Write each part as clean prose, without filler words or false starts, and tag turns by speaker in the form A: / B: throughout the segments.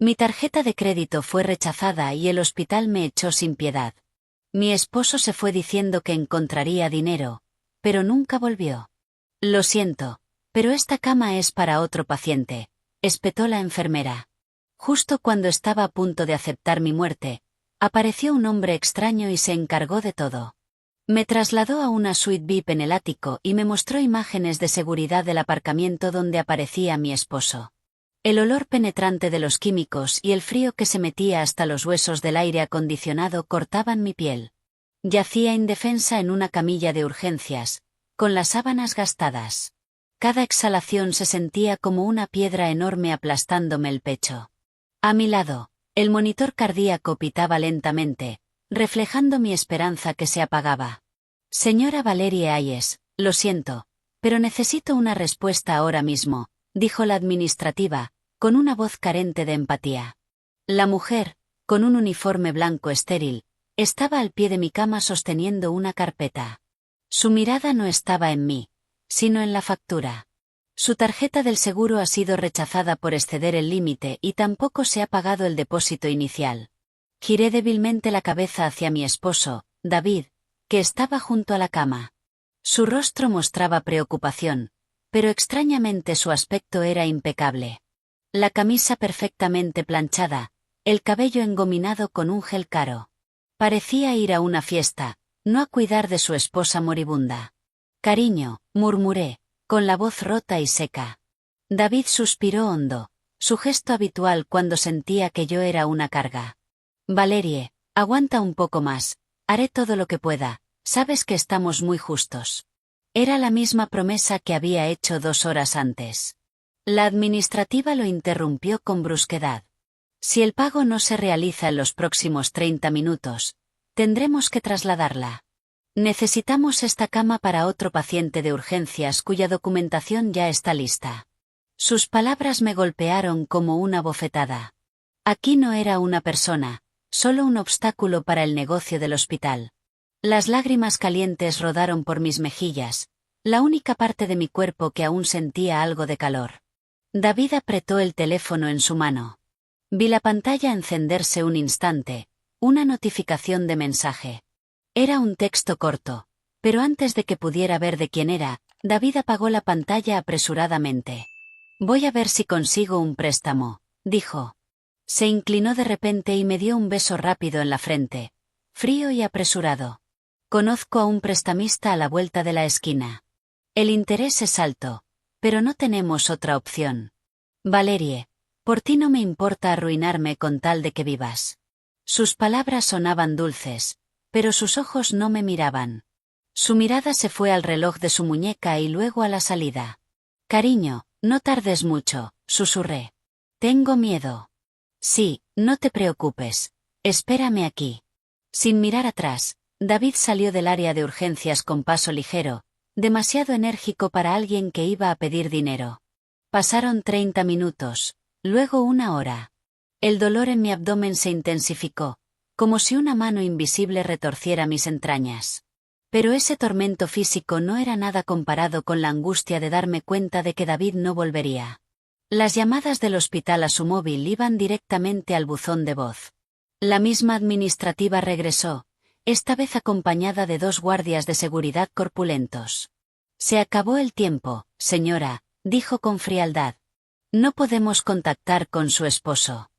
A: Mi tarjeta de crédito fue rechazada y el hospital me echó sin piedad. Mi esposo se fue diciendo que encontraría dinero, pero nunca volvió. Lo siento, pero esta cama es para otro paciente, espetó la enfermera. Justo cuando estaba a punto de aceptar mi muerte, apareció un hombre extraño y se encargó de todo. Me trasladó a una suite VIP en el ático y me mostró imágenes de seguridad del aparcamiento donde aparecía mi esposo. El olor penetrante de los químicos y el frío que se metía hasta los huesos del aire acondicionado cortaban mi piel. Yacía indefensa en una camilla de urgencias, con las sábanas gastadas. Cada exhalación se sentía como una piedra enorme aplastándome el pecho. A mi lado, el monitor cardíaco pitaba lentamente, reflejando mi esperanza que se apagaba. Señora Valerie Ayes, lo siento, pero necesito una respuesta ahora mismo, dijo la administrativa, con una voz carente de empatía. La mujer, con un uniforme blanco estéril, estaba al pie de mi cama sosteniendo una carpeta. Su mirada no estaba en mí, sino en la factura. Su tarjeta del seguro ha sido rechazada por exceder el límite y tampoco se ha pagado el depósito inicial. Giré débilmente la cabeza hacia mi esposo, David, que estaba junto a la cama. Su rostro mostraba preocupación, pero extrañamente su aspecto era impecable. La camisa perfectamente planchada, el cabello engominado con un gel caro. Parecía ir a una fiesta, no a cuidar de su esposa moribunda. Cariño, murmuré, con la voz rota y seca. David suspiró hondo, su gesto habitual cuando sentía que yo era una carga. Valerie, aguanta un poco más, haré todo lo que pueda, sabes que estamos muy justos. Era la misma promesa que había hecho 2 horas antes. La administrativa lo interrumpió con brusquedad. Si el pago no se realiza en los próximos 30 minutos, tendremos que trasladarla. Necesitamos esta cama para otro paciente de urgencias cuya documentación ya está lista. Sus palabras me golpearon como una bofetada. Aquí no era una persona, solo un obstáculo para el negocio del hospital. Las lágrimas calientes rodaron por mis mejillas, la única parte de mi cuerpo que aún sentía algo de calor. David apretó el teléfono en su mano. Vi la pantalla encenderse un instante, una notificación de mensaje. Era un texto corto, pero antes de que pudiera ver de quién era, David apagó la pantalla apresuradamente. Voy a ver si consigo un préstamo, dijo. Se inclinó de repente y me dio un beso rápido en la frente, frío y apresurado. Conozco a un prestamista a la vuelta de la esquina. El interés es alto, pero no tenemos otra opción. Valerie, por ti no me importa arruinarme con tal de que vivas. Sus palabras sonaban dulces, pero sus ojos no me miraban. Su mirada se fue al reloj de su muñeca y luego a la salida. Cariño, no tardes mucho, susurré. Tengo miedo. Sí, no te preocupes. Espérame aquí. Sin mirar atrás, David salió del área de urgencias con paso ligero, demasiado enérgico para alguien que iba a pedir dinero. Pasaron 30 minutos, luego 1 hora. El dolor en mi abdomen se intensificó, como si una mano invisible retorciera mis entrañas. Pero ese tormento físico no era nada comparado con la angustia de darme cuenta de que David no volvería. Las llamadas del hospital a su móvil iban directamente al buzón de voz. La misma administrativa regresó, esta vez acompañada de 2 guardias de seguridad corpulentos. Se acabó el tiempo, señora, dijo con frialdad. No podemos contactar con su esposo.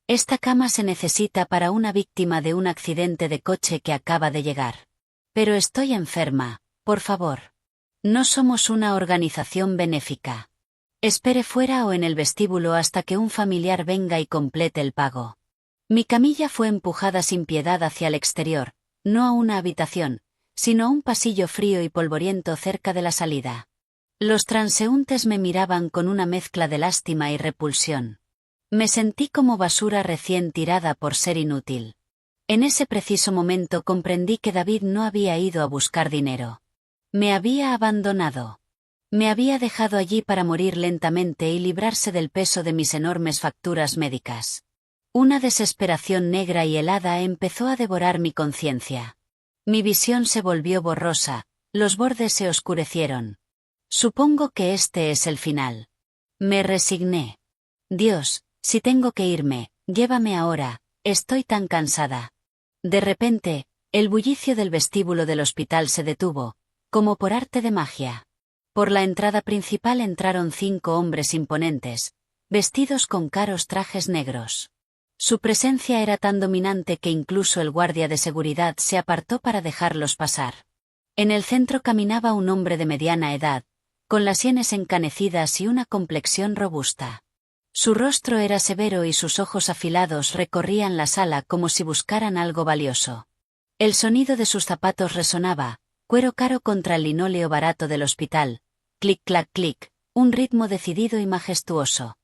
A: Esta cama se necesita para una víctima de un accidente de coche que acaba de llegar. Pero estoy enferma, por favor. No somos una organización benéfica. Espere fuera o en el vestíbulo hasta que un familiar venga y complete el pago. Mi camilla fue empujada sin piedad hacia el exterior, no a una habitación, sino a un pasillo frío y polvoriento cerca de la salida. Los transeúntes me miraban con una mezcla de lástima y repulsión. Me sentí como basura recién tirada por ser inútil. En ese preciso momento comprendí que David no había ido a buscar dinero. Me había abandonado. Me había dejado allí para morir lentamente y librarse del peso de mis enormes facturas médicas. Una desesperación negra y helada empezó a devorar mi conciencia. Mi visión se volvió borrosa, los bordes se oscurecieron. Supongo que este es el final. Me resigné. Dios, si tengo que irme, Llévame ahora, estoy tan cansada. De repente, el bullicio del vestíbulo del hospital se detuvo, como por arte de magia. Por la entrada principal entraron 5 hombres imponentes, vestidos con caros trajes negros. Su presencia era tan dominante que incluso el guardia de seguridad se apartó para dejarlos pasar. En el centro caminaba un hombre de mediana edad, con las sienes encanecidas y una complexión robusta. Su rostro era severo y sus ojos afilados recorrían la sala como si buscaran algo valioso. El sonido de sus zapatos resonaba, cuero caro contra el linóleo barato del hospital, clic clac clic, un ritmo decidido y majestuoso.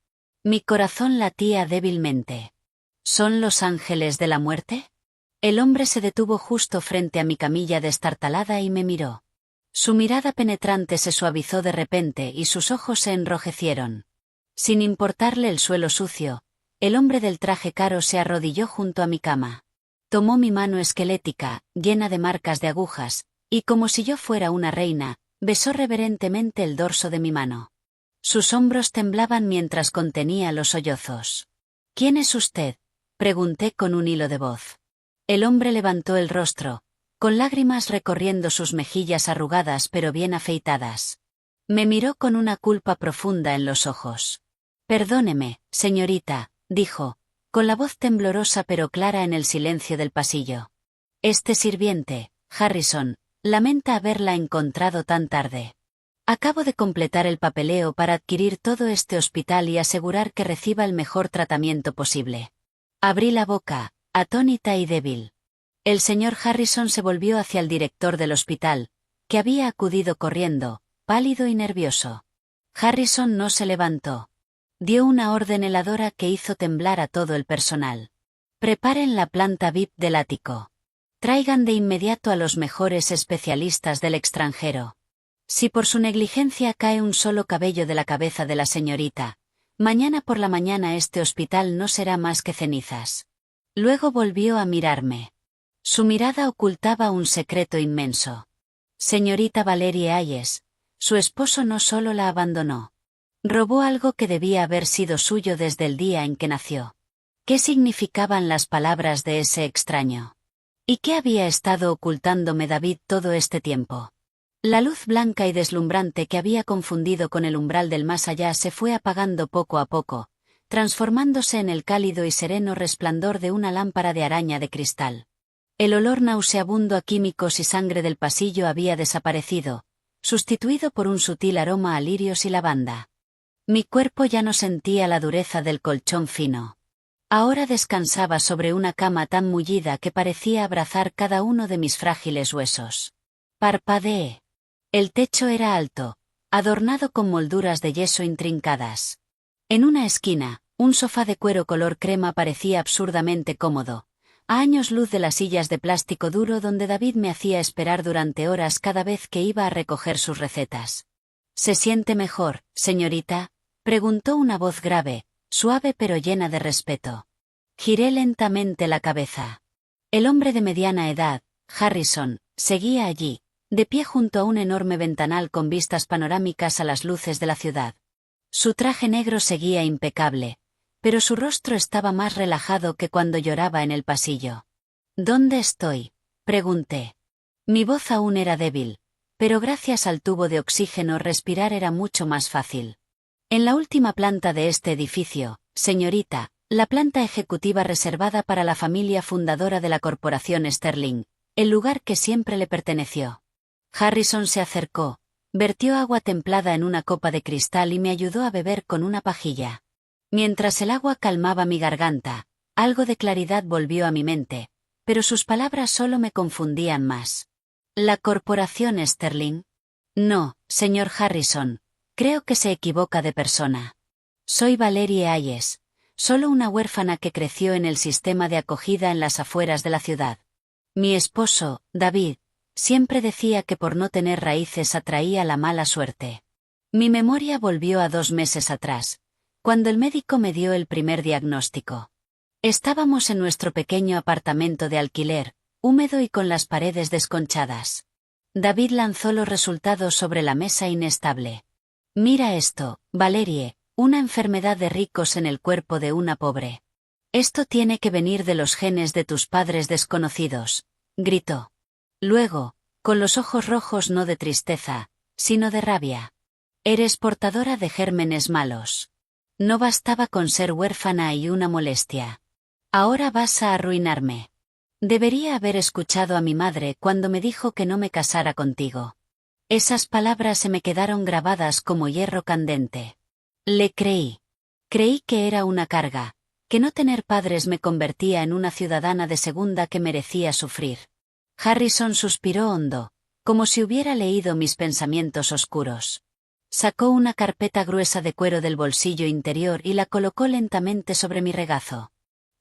A: Mi corazón latía débilmente. ¿Son los ángeles de la muerte? El hombre se detuvo justo frente a mi camilla destartalada y me miró. Su mirada penetrante se suavizó de repente y sus ojos se enrojecieron. Sin importarle el suelo sucio, el hombre del traje caro se arrodilló junto a mi cama. Tomó mi mano esquelética, llena de marcas de agujas, y como si yo fuera una reina, besó reverentemente el dorso de mi mano. Sus hombros temblaban mientras contenía los sollozos. ¿Quién es usted?, pregunté con un hilo de voz. El hombre levantó el rostro, con lágrimas recorriendo sus mejillas arrugadas pero bien afeitadas. Me miró con una culpa profunda en los ojos. Perdóneme, señorita, dijo, con la voz temblorosa pero clara en el silencio del pasillo. Este sirviente, Harrison, lamenta haberla encontrado tan tarde. Acabo de completar el papeleo para adquirir todo este hospital y asegurar que reciba el mejor tratamiento posible. Abrí la boca, atónita y débil. El señor Harrison se volvió hacia el director del hospital, que había acudido corriendo, pálido y nervioso. Harrison no se levantó. Dio una orden heladora que hizo temblar a todo el personal. Preparen la planta VIP del ático. Traigan de inmediato a los mejores especialistas del extranjero. Si por su negligencia cae un solo cabello de la cabeza de la señorita, mañana por la mañana este hospital no será más que cenizas. Luego volvió a mirarme. Su mirada ocultaba un secreto inmenso. Señorita Valerie Hayes, su esposo no solo la abandonó. Robó algo que debía haber sido suyo desde el día en que nació. ¿Qué significaban las palabras de ese extraño? ¿Y qué había estado ocultándome David todo este tiempo? La luz blanca y deslumbrante que había confundido con el umbral del más allá se fue apagando poco a poco, transformándose en el cálido y sereno resplandor de una lámpara de araña de cristal. El olor nauseabundo a químicos y sangre del pasillo había desaparecido, sustituido por un sutil aroma a lirios y lavanda. Mi cuerpo ya no sentía la dureza del colchón fino. Ahora descansaba sobre una cama tan mullida que parecía abrazar cada uno de mis frágiles huesos. Parpadeé. El techo era alto, adornado con molduras de yeso intrincadas. En una esquina, un sofá de cuero color crema parecía absurdamente cómodo, a años luz de las sillas de plástico duro donde David me hacía esperar durante horas cada vez que iba a recoger sus recetas. ¿Se siente mejor, señorita?, preguntó una voz grave, suave pero llena de respeto. Giré lentamente la cabeza. El hombre de mediana edad, Harrison, seguía allí, de pie junto a un enorme ventanal con vistas panorámicas a las luces de la ciudad. Su traje negro seguía impecable, pero su rostro estaba más relajado que cuando lloraba en el pasillo. ¿Dónde estoy?, pregunté. Mi voz aún era débil, pero gracias al tubo de oxígeno respirar era mucho más fácil. En la última planta de este edificio, señorita, la planta ejecutiva reservada para la familia fundadora de la corporación Sterling, el lugar que siempre le perteneció. Harrison se acercó, vertió agua templada en una copa de cristal y me ayudó a beber con una pajilla. Mientras el agua calmaba mi garganta, algo de claridad volvió a mi mente, pero sus palabras solo me confundían más. ¿La corporación Sterling? No, señor Harrison, creo que se equivoca de persona. Soy Valerie Hayes, solo una huérfana que creció en el sistema de acogida en las afueras de la ciudad. Mi esposo, David, siempre decía que por no tener raíces atraía la mala suerte. Mi memoria volvió a 2 meses atrás, cuando el médico me dio el primer diagnóstico. Estábamos en nuestro pequeño apartamento de alquiler, húmedo y con las paredes desconchadas. David lanzó los resultados sobre la mesa inestable. Mira esto, Valerie, una enfermedad de ricos en el cuerpo de una pobre. Esto tiene que venir de los genes de tus padres desconocidos, gritó. Luego, con los ojos rojos no de tristeza, sino de rabia. Eres portadora de gérmenes malos. No bastaba con ser huérfana y una molestia. Ahora vas a arruinarme. Debería haber escuchado a mi madre cuando me dijo que no me casara contigo. Esas palabras se me quedaron grabadas como hierro candente. Le creí. Creí que era una carga, que no tener padres me convertía en una ciudadana de segunda que merecía sufrir. Harrison suspiró hondo, como si hubiera leído mis pensamientos oscuros. Sacó una carpeta gruesa de cuero del bolsillo interior y la colocó lentamente sobre mi regazo.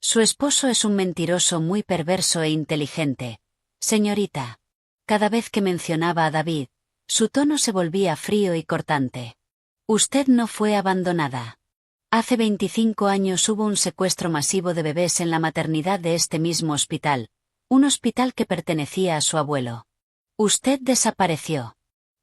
A: Su esposo es un mentiroso muy perverso e inteligente, señorita. Cada vez que mencionaba a David, su tono se volvía frío y cortante. Usted no fue abandonada. Hace 25 años hubo un secuestro masivo de bebés en la maternidad de este mismo hospital, un hospital que pertenecía a su abuelo. Usted desapareció.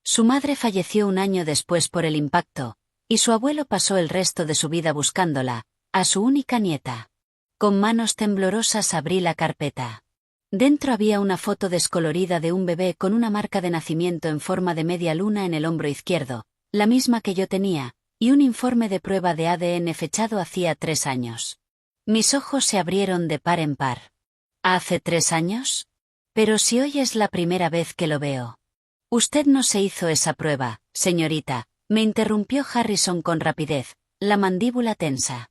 A: Su madre falleció un año después por el impacto, y su abuelo pasó el resto de su vida buscándola, a su única nieta. Con manos temblorosas abrí la carpeta. Dentro había una foto descolorida de un bebé con una marca de nacimiento en forma de media luna en el hombro izquierdo, la misma que yo tenía, y un informe de prueba de ADN fechado hacía 3 años. Mis ojos se abrieron de par en par. ¿Hace 3 años? Pero si hoy es la primera vez que lo veo. Usted no se hizo esa prueba, señorita, me interrumpió Harrison con rapidez, la mandíbula tensa.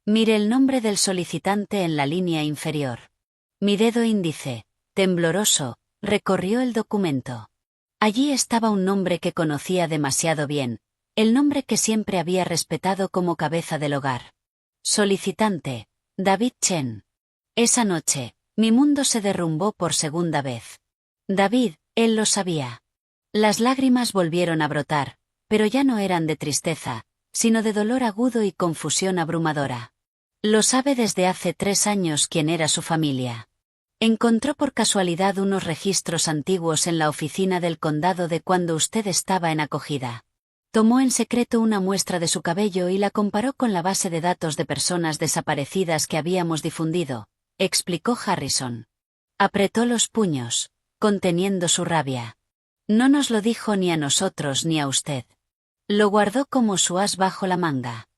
A: Mire el nombre del solicitante en la línea inferior. Mi dedo índice, tembloroso, recorrió el documento. Allí estaba un nombre que conocía demasiado bien, el nombre que siempre había respetado como cabeza del hogar. Solicitante, David Chen. Esa noche, mi mundo se derrumbó por segunda vez. David, él lo sabía. Las lágrimas volvieron a brotar, pero ya no eran de tristeza, sino de dolor agudo y confusión abrumadora. Lo sabe desde hace 3 años quién era su familia. Encontró por casualidad unos registros antiguos en la oficina del condado de cuando usted estaba en acogida. Tomó en secreto una muestra de su cabello y la comparó con la base de datos de personas desaparecidas que habíamos difundido, explicó Harrison. Apretó los puños, conteniendo su rabia. No nos lo dijo ni a nosotros ni a usted. Lo guardó como su as bajo la manga.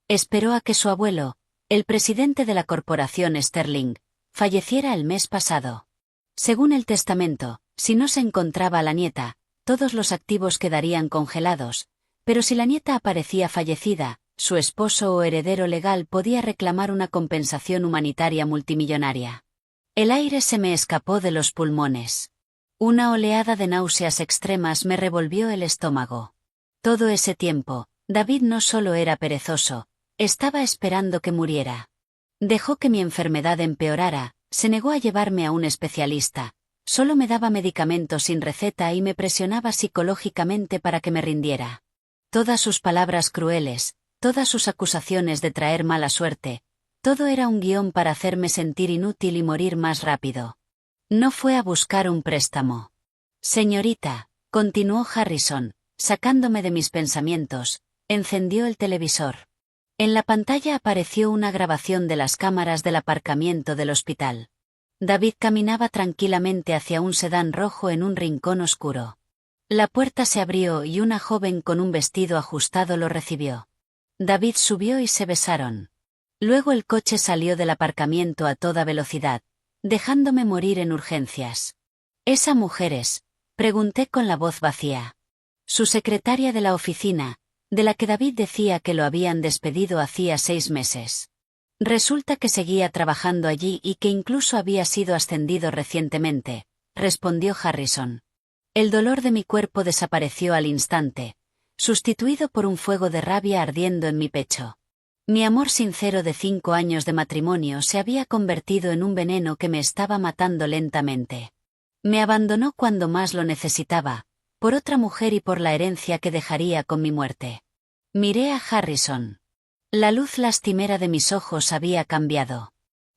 A: Esperó a que su abuelo, el presidente de la corporación Sterling, falleciera el mes pasado. Según el testamento, si no se encontraba la nieta, todos los activos quedarían congelados, pero si la nieta aparecía fallecida, su esposo o heredero legal podía reclamar una compensación humanitaria multimillonaria. El aire se me escapó de los pulmones. Una oleada de náuseas extremas me revolvió el estómago. Todo ese tiempo, David no solo era perezoso, estaba esperando que muriera. Dejó que mi enfermedad empeorara, se negó a llevarme a un especialista, solo me daba medicamentos sin receta y me presionaba psicológicamente para que me rindiera. Todas sus palabras crueles, todas sus acusaciones de traer mala suerte, todo era un guión para hacerme sentir inútil y morir más rápido. No fue a buscar un préstamo. Señorita, continuó Harrison, sacándome de mis pensamientos, encendió el televisor. En la pantalla apareció una grabación de las cámaras del aparcamiento del hospital. David caminaba tranquilamente hacia un sedán rojo en un rincón oscuro. La puerta se abrió y una joven con un vestido ajustado lo recibió. David subió y se besaron. Luego el coche salió del aparcamiento a toda velocidad, dejándome morir en urgencias. ¿Esa mujer es? Pregunté con la voz vacía. Su secretaria de la oficina, de la que David decía que lo habían despedido hacía 6 meses. Resulta que seguía trabajando allí y que incluso había sido ascendido recientemente, respondió Harrison. El dolor de mi cuerpo desapareció al instante, sustituido por un fuego de rabia ardiendo en mi pecho. Mi amor sincero de 5 años de matrimonio se había convertido en un veneno que me estaba matando lentamente. Me abandonó cuando más lo necesitaba, por otra mujer y por la herencia que dejaría con mi muerte. Miré a Harrison. La luz lastimera de mis ojos había cambiado.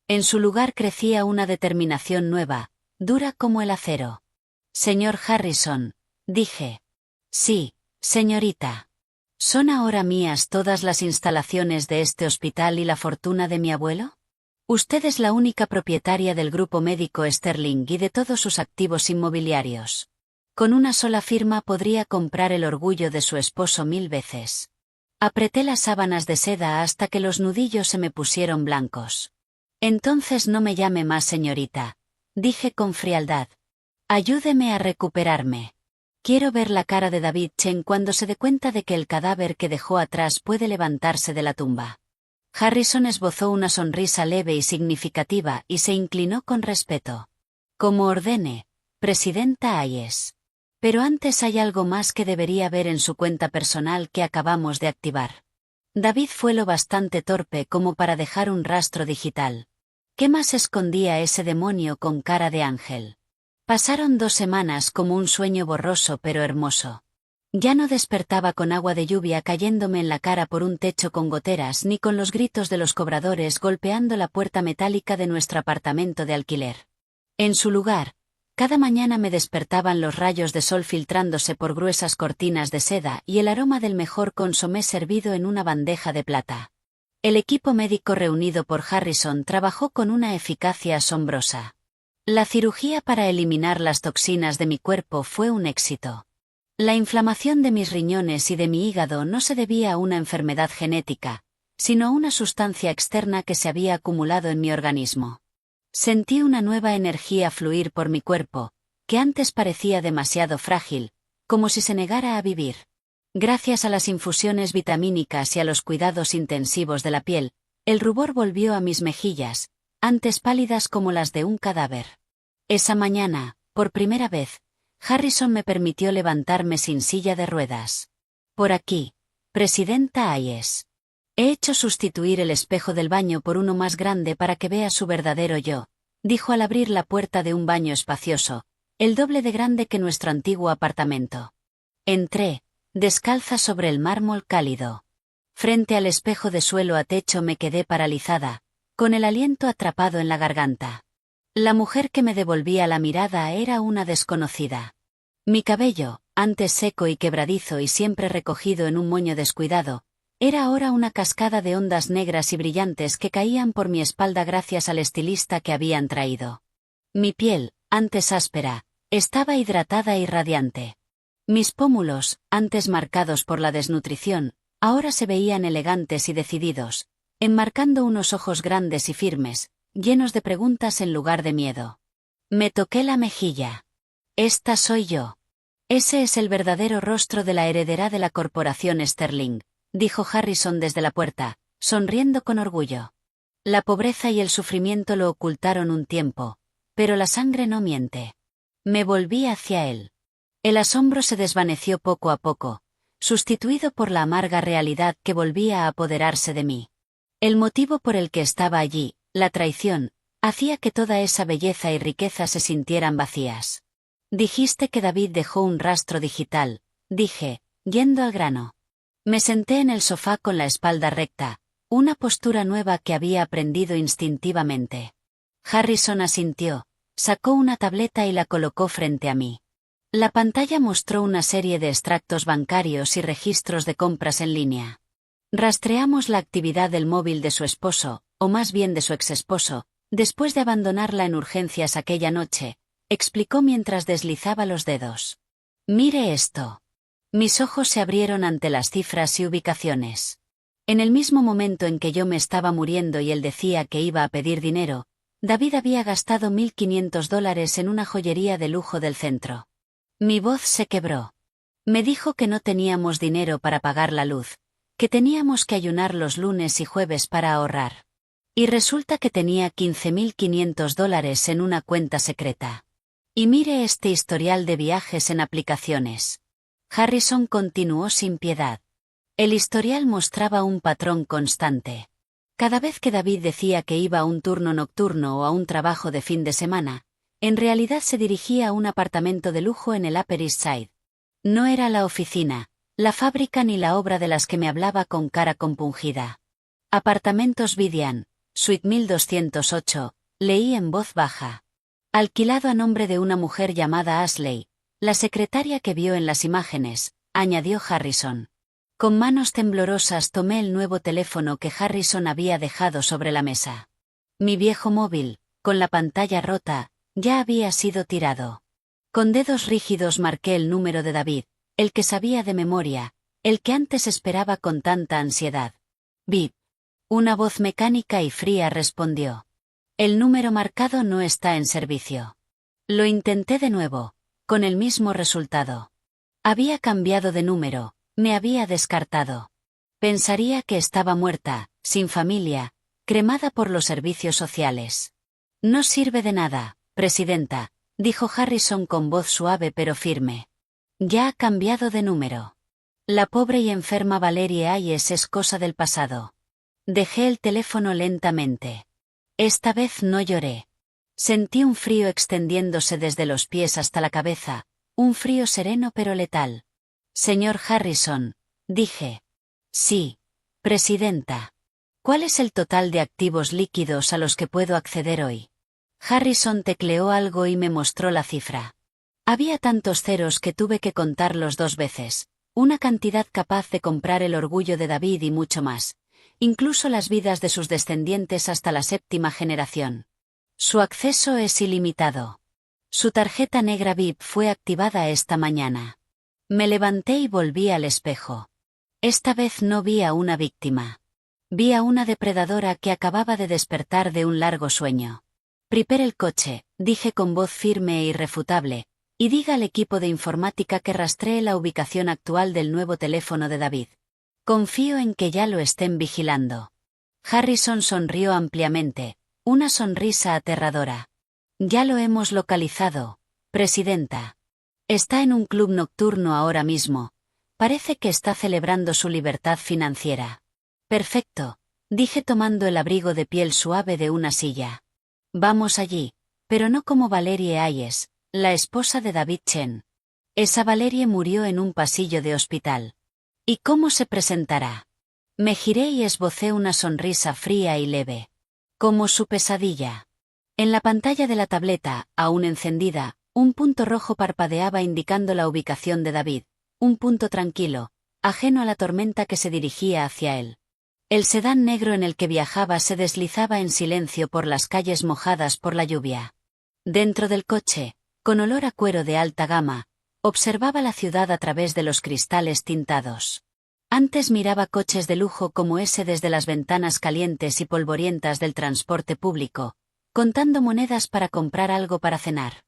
A: En su lugar crecía una determinación nueva, dura como el acero. Señor Harrison, dije. Sí, señorita. ¿Son ahora mías todas las instalaciones de este hospital y la fortuna de mi abuelo? Usted es la única propietaria del grupo médico Sterling y de todos sus activos inmobiliarios. Con una sola firma podría comprar el orgullo de su esposo 1000 veces. Apreté las sábanas de seda hasta que los nudillos se me pusieron blancos. Entonces no me llame más señorita, dije con frialdad. Ayúdeme a recuperarme. Quiero ver la cara de David Chen cuando se dé cuenta de que el cadáver que dejó atrás puede levantarse de la tumba. Harrison esbozó una sonrisa leve y significativa y se inclinó con respeto. Como ordene, Presidenta Hayes. Pero antes hay algo más que debería ver en su cuenta personal que acabamos de activar. David fue lo bastante torpe como para dejar un rastro digital. ¿Qué más escondía ese demonio con cara de ángel? Pasaron 2 semanas como un sueño borroso pero hermoso. Ya no despertaba con agua de lluvia cayéndome en la cara por un techo con goteras ni con los gritos de los cobradores golpeando la puerta metálica de nuestro apartamento de alquiler. En su lugar, cada mañana me despertaban los rayos de sol filtrándose por gruesas cortinas de seda y el aroma del mejor consomé servido en una bandeja de plata. El equipo médico reunido por Harrison trabajó con una eficacia asombrosa. La cirugía para eliminar las toxinas de mi cuerpo fue un éxito. La inflamación de mis riñones y de mi hígado no se debía a una enfermedad genética, sino a una sustancia externa que se había acumulado en mi organismo. Sentí una nueva energía fluir por mi cuerpo, que antes parecía demasiado frágil, como si se negara a vivir. Gracias a las infusiones vitamínicas y a los cuidados intensivos de la piel, el rubor volvió a mis mejillas, antes pálidas como las de un cadáver. Esa mañana, por primera vez, Harrison me permitió levantarme sin silla de ruedas. Por aquí, Presidenta Hayes. He hecho sustituir el espejo del baño por uno más grande para que vea su verdadero yo, dijo al abrir la puerta de un baño espacioso, el doble de grande que nuestro antiguo apartamento. Entré, descalza sobre el mármol cálido. Frente al espejo de suelo a techo me quedé paralizada, con el aliento atrapado en la garganta. La mujer que me devolvía la mirada era una desconocida. Mi cabello, antes seco y quebradizo y siempre recogido en un moño descuidado, era ahora una cascada de ondas negras y brillantes que caían por mi espalda gracias al estilista que habían traído. Mi piel, antes áspera, estaba hidratada y radiante. Mis pómulos, antes marcados por la desnutrición, ahora se veían elegantes y decididos, enmarcando unos ojos grandes y firmes, llenos de preguntas en lugar de miedo. Me toqué la mejilla. Esta soy yo. Ese es el verdadero rostro de la heredera de la corporación Sterling, dijo Harrison desde la puerta, sonriendo con orgullo. La pobreza y el sufrimiento lo ocultaron un tiempo, pero la sangre no miente. Me volví hacia él. El asombro se desvaneció poco a poco, sustituido por la amarga realidad que volvía a apoderarse de mí. El motivo por el que estaba allí, la traición, hacía que toda esa belleza y riqueza se sintieran vacías. Dijiste que David dejó un rastro digital, dije, yendo al grano. Me senté en el sofá con la espalda recta, una postura nueva que había aprendido instintivamente. Harrison asintió, sacó una tableta y la colocó frente a mí. La pantalla mostró una serie de extractos bancarios y registros de compras en línea. Rastreamos la actividad del móvil de su esposo, o más bien de su exesposo, después de abandonarla en urgencias aquella noche, explicó mientras deslizaba los dedos. Mire esto. Mis ojos se abrieron ante las cifras y ubicaciones. En el mismo momento en que yo me estaba muriendo y él decía que iba a pedir dinero, David había gastado $1.500 en una joyería de lujo del centro. Mi voz se quebró. Me dijo que no teníamos dinero para pagar la luz, que teníamos que ayunar los lunes y jueves para ahorrar. Y resulta que tenía $15.500 en una cuenta secreta. Y mire este historial de viajes en aplicaciones. Harrison continuó sin piedad. El historial mostraba un patrón constante. Cada vez que David decía que iba a un turno nocturno o a un trabajo de fin de semana, en realidad se dirigía a un apartamento de lujo en el Upper East Side. No era la oficina, la fábrica ni la obra de las que me hablaba con cara compungida. Apartamentos Vidian, Suite 1208, leí en voz baja. Alquilado a nombre de una mujer llamada Ashley, la secretaria que vio en las imágenes, añadió Harrison. Con manos temblorosas tomé el nuevo teléfono que Harrison había dejado sobre la mesa. Mi viejo móvil, con la pantalla rota, ya había sido tirado. Con dedos rígidos marqué el número de David, el que sabía de memoria, el que antes esperaba con tanta ansiedad. Bip. Una voz mecánica y fría respondió. El número marcado no está en servicio. Lo intenté de nuevo, con el mismo resultado. Había cambiado de número, me había descartado. Pensaría que estaba muerta, sin familia, cremada por los servicios sociales. No sirve de nada, presidenta, dijo Harrison con voz suave pero firme. Ya ha cambiado de número. La pobre y enferma Valerie Hayes es cosa del pasado. Dejé el teléfono lentamente. Esta vez no lloré. Sentí un frío extendiéndose desde los pies hasta la cabeza, un frío sereno pero letal. Señor Harrison, dije. Sí, presidenta. ¿Cuál es el total de activos líquidos a los que puedo acceder hoy? Harrison tecleó algo y me mostró la cifra. Había tantos ceros que tuve que contarlos 2 veces, una cantidad capaz de comprar el orgullo de David y mucho más, incluso las vidas de sus descendientes hasta la 7ª generación. Su acceso es ilimitado. Su tarjeta negra VIP fue activada esta mañana. Me levanté y volví al espejo. Esta vez no vi a una víctima. Vi a una depredadora que acababa de despertar de un largo sueño. Prepare el coche, dije con voz firme e irrefutable, y diga al equipo de informática que rastree la ubicación actual del nuevo teléfono de David. Confío en que ya lo estén vigilando. Harrison sonrió ampliamente, una sonrisa aterradora. Ya lo hemos localizado, presidenta. Está en un club nocturno ahora mismo. Parece que está celebrando su libertad financiera. Perfecto, dije tomando el abrigo de piel suave de una silla. Vamos allí, pero no como Valerie Hayes, la esposa de David Chen. Esa Valerie murió en un pasillo de hospital. ¿Y cómo se presentará? Me giré y esbocé una sonrisa fría y leve. Como su pesadilla. En la pantalla de la tableta, aún encendida, un punto rojo parpadeaba indicando la ubicación de David, un punto tranquilo, ajeno a la tormenta que se dirigía hacia él. El sedán negro en el que viajaba se deslizaba en silencio por las calles mojadas por la lluvia. Dentro del coche, con olor a cuero de alta gama, observaba la ciudad a través de los cristales tintados. Antes miraba coches de lujo como ese desde las ventanas calientes y polvorientas del transporte público, contando monedas para comprar algo para cenar.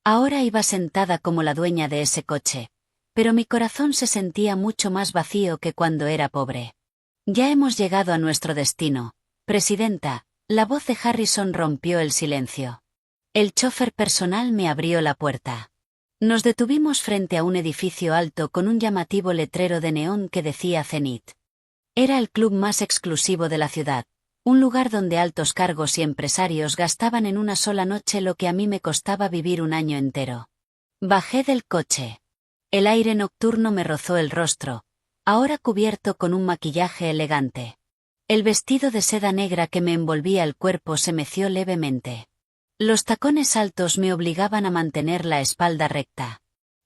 A: Ahora iba sentada como la dueña de ese coche, pero mi corazón se sentía mucho más vacío que cuando era pobre. Ya hemos llegado a nuestro destino, presidenta, la voz de Harrison rompió el silencio. El chofer personal me abrió la puerta. Nos detuvimos frente a un edificio alto con un llamativo letrero de neón que decía Zenith. Era el club más exclusivo de la ciudad, un lugar donde altos cargos y empresarios gastaban en una sola noche lo que a mí me costaba vivir un año entero. Bajé del coche. El aire nocturno me rozó el rostro, ahora cubierto con un maquillaje elegante. El vestido de seda negra que me envolvía el cuerpo se meció levemente. Los tacones altos me obligaban a mantener la espalda recta.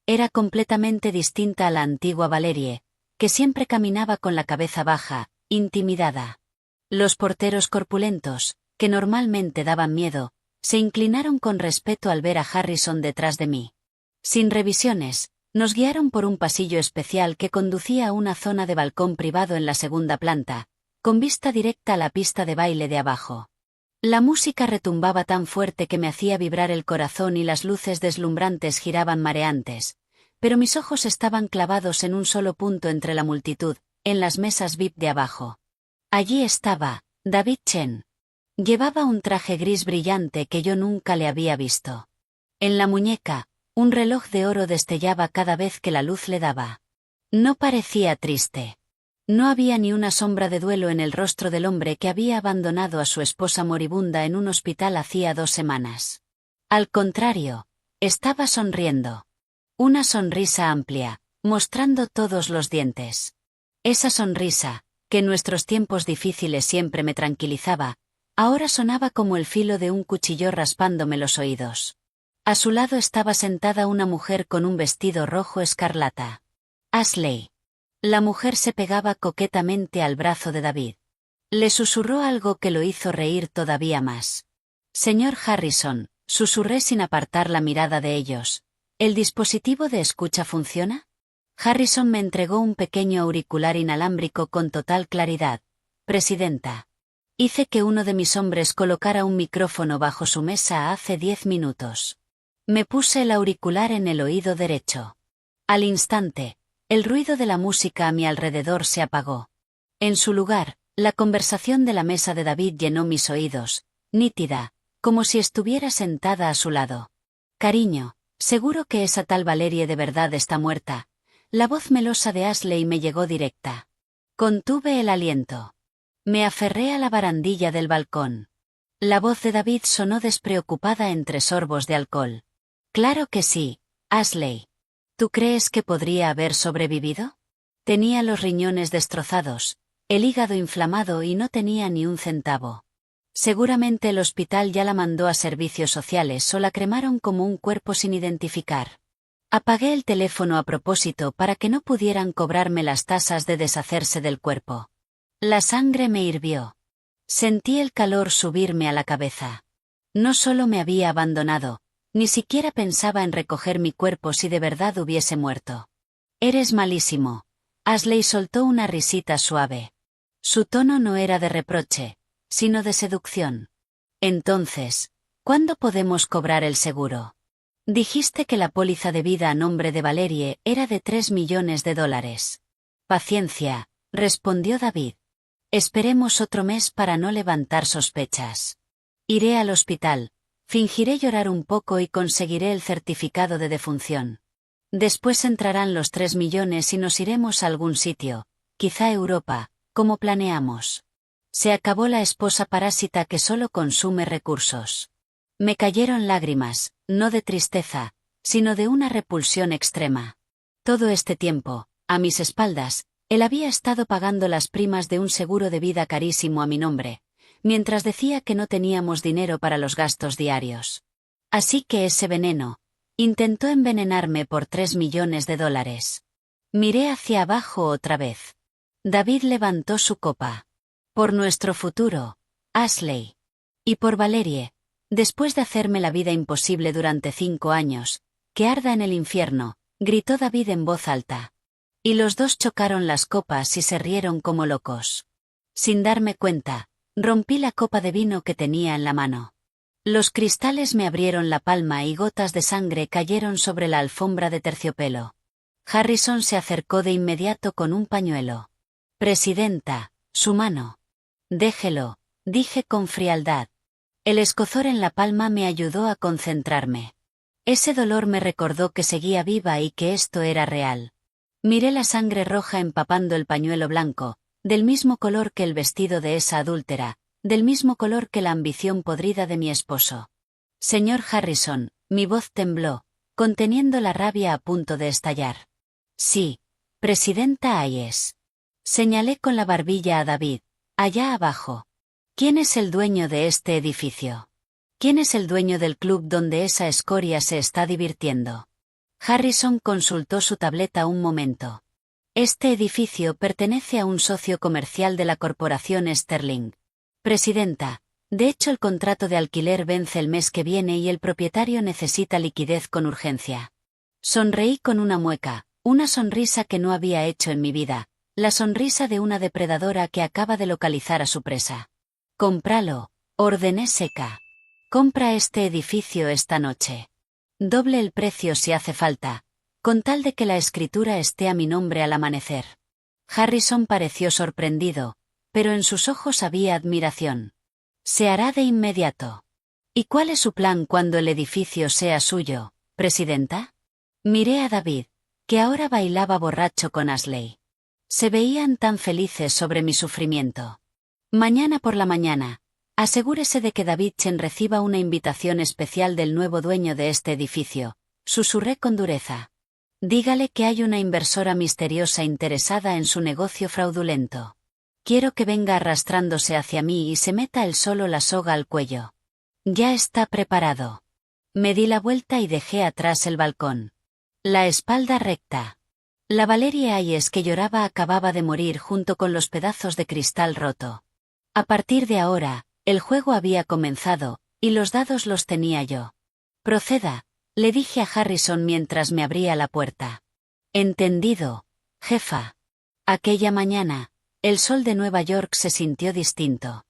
A: Era completamente distinta a la antigua Valerie, que siempre caminaba con la cabeza baja, intimidada. Los porteros corpulentos, que normalmente daban miedo, se inclinaron con respeto al ver a Harrison detrás de mí. Sin revisiones, nos guiaron por un pasillo especial que conducía a una zona de balcón privado en la 2ª planta, con vista directa a la pista de baile de abajo. La música retumbaba tan fuerte que me hacía vibrar el corazón y las luces deslumbrantes giraban mareantes, pero mis ojos estaban clavados en un solo punto entre la multitud, en las mesas VIP de abajo. Allí estaba, David Chen. Llevaba un traje gris brillante que yo nunca le había visto. En la muñeca, un reloj de oro destellaba cada vez que la luz le daba. No parecía triste. No había ni una sombra de duelo en el rostro del hombre que había abandonado a su esposa moribunda en un hospital hacía 2 semanas. Al contrario, estaba sonriendo. Una sonrisa amplia, mostrando todos los dientes. Esa sonrisa, que en nuestros tiempos difíciles siempre me tranquilizaba, ahora sonaba como el filo de un cuchillo raspándome los oídos. A su lado estaba sentada una mujer con un vestido rojo escarlata. Ashley. La mujer se pegaba coquetamente al brazo de David. Le susurró algo que lo hizo reír todavía más. Señor Harrison, susurré sin apartar la mirada de ellos. ¿El dispositivo de escucha funciona? Harrison me entregó un pequeño auricular inalámbrico con total claridad. Presidenta. Hice que uno de mis hombres colocara un micrófono bajo su mesa hace 10 minutos. Me puse el auricular en el oído derecho. Al instante, el ruido de la música a mi alrededor se apagó. En su lugar, la conversación de la mesa de David llenó mis oídos, nítida, como si estuviera sentada a su lado. Cariño, seguro que esa tal Valerie de verdad está muerta. La voz melosa de Ashley me llegó directa. Contuve el aliento. Me aferré a la barandilla del balcón. La voz de David sonó despreocupada entre sorbos de alcohol. Claro que sí, Ashley. ¿Tú crees que podría haber sobrevivido? Tenía los riñones destrozados, el hígado inflamado y no tenía ni un centavo. Seguramente el hospital ya la mandó a servicios sociales o la cremaron como un cuerpo sin identificar. Apagué el teléfono a propósito para que no pudieran cobrarme las tasas de deshacerse del cuerpo. La sangre me hirvió. Sentí el calor subirme a la cabeza. No solo me había abandonado, ni siquiera pensaba en recoger mi cuerpo si de verdad hubiese muerto. Eres malísimo. Ashley soltó una risita suave. Su tono no era de reproche, sino de seducción. Entonces, ¿cuándo podemos cobrar el seguro? Dijiste que la póliza de vida a nombre de Valerie era de $3 millones. Paciencia, respondió David. Esperemos otro mes para no levantar sospechas. Iré al hospital, fingiré llorar un poco y conseguiré el certificado de defunción. Después entrarán los 3 millones y nos iremos a algún sitio, quizá Europa, como planeamos. Se acabó la esposa parásita que solo consume recursos. Me cayeron lágrimas, no de tristeza, sino de una repulsión extrema. Todo este tiempo, a mis espaldas, él había estado pagando las primas de un seguro de vida carísimo a mi nombre, mientras decía que no teníamos dinero para los gastos diarios. Así que ese veneno, intentó envenenarme por $3 millones. Miré hacia abajo otra vez. David levantó su copa. Por nuestro futuro, Ashley. Y por Valerie, después de hacerme la vida imposible durante 5 años, que arda en el infierno, gritó David en voz alta. Y los dos chocaron las copas y se rieron como locos. Sin darme cuenta, rompí la copa de vino que tenía en la mano. Los cristales me abrieron la palma y gotas de sangre cayeron sobre la alfombra de terciopelo. Harrison se acercó de inmediato con un pañuelo. Presidenta, su mano. Déjelo, dije con frialdad. El escozor en la palma me ayudó a concentrarme. Ese dolor me recordó que seguía viva y que esto era real. Miré la sangre roja empapando el pañuelo blanco, del mismo color que el vestido de esa adúltera, del mismo color que la ambición podrida de mi esposo. Señor Harrison, mi voz tembló, conteniendo la rabia a punto de estallar. Sí, Presidenta Hayes. Señalé con la barbilla a David, allá abajo. ¿Quién es el dueño de este edificio? ¿Quién es el dueño del club donde esa escoria se está divirtiendo? Harrison consultó su tableta un momento. Este edificio pertenece a un socio comercial de la corporación Sterling. Presidenta, de hecho el contrato de alquiler vence el mes que viene y el propietario necesita liquidez con urgencia. Sonreí con una mueca, una sonrisa que no había hecho en mi vida, la sonrisa de una depredadora que acaba de localizar a su presa. Cómpralo, ordené seca. Compra este edificio esta noche. Doble el precio si hace falta, con tal de que la escritura esté a mi nombre al amanecer. Harrison pareció sorprendido, pero en sus ojos había admiración. Se hará de inmediato. ¿Y cuál es su plan cuando el edificio sea suyo, Presidenta? Miré a David, que ahora bailaba borracho con Ashley. Se veían tan felices sobre mi sufrimiento. Mañana por la mañana, asegúrese de que David Chen reciba una invitación especial del nuevo dueño de este edificio, susurré con dureza. Dígale que hay una inversora misteriosa interesada en su negocio fraudulento. Quiero que venga arrastrándose hacia mí y se meta él solo la soga al cuello. Ya está preparado. Me di la vuelta y dejé atrás el balcón. La espalda recta. La Valerie Hayes que lloraba acababa de morir junto con los pedazos de cristal roto. A partir de ahora, el juego había comenzado, y los dados los tenía yo. Proceda, le dije a Harrison mientras me abría la puerta. Entendido, jefa. Aquella mañana, el sol de Nueva York se sintió distinto.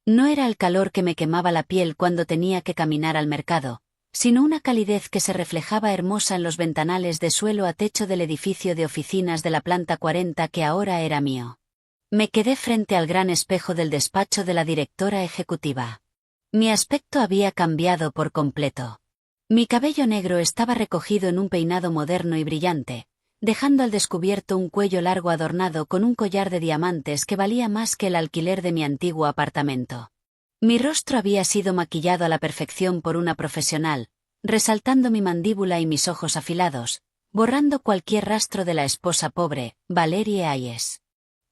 A: No era el calor que me quemaba la piel cuando tenía que caminar al mercado, sino una calidez que se reflejaba hermosa en los ventanales de suelo a techo del edificio de oficinas de la planta 40 que ahora era mío. Me quedé frente al gran espejo del despacho de la directora ejecutiva. Mi aspecto había cambiado por completo. Mi cabello negro estaba recogido en un peinado moderno y brillante, dejando al descubierto un cuello largo adornado con un collar de diamantes que valía más que el alquiler de mi antiguo apartamento. Mi rostro había sido maquillado a la perfección por una profesional, resaltando mi mandíbula y mis ojos afilados, borrando cualquier rastro de la esposa pobre, Valerie Hayes.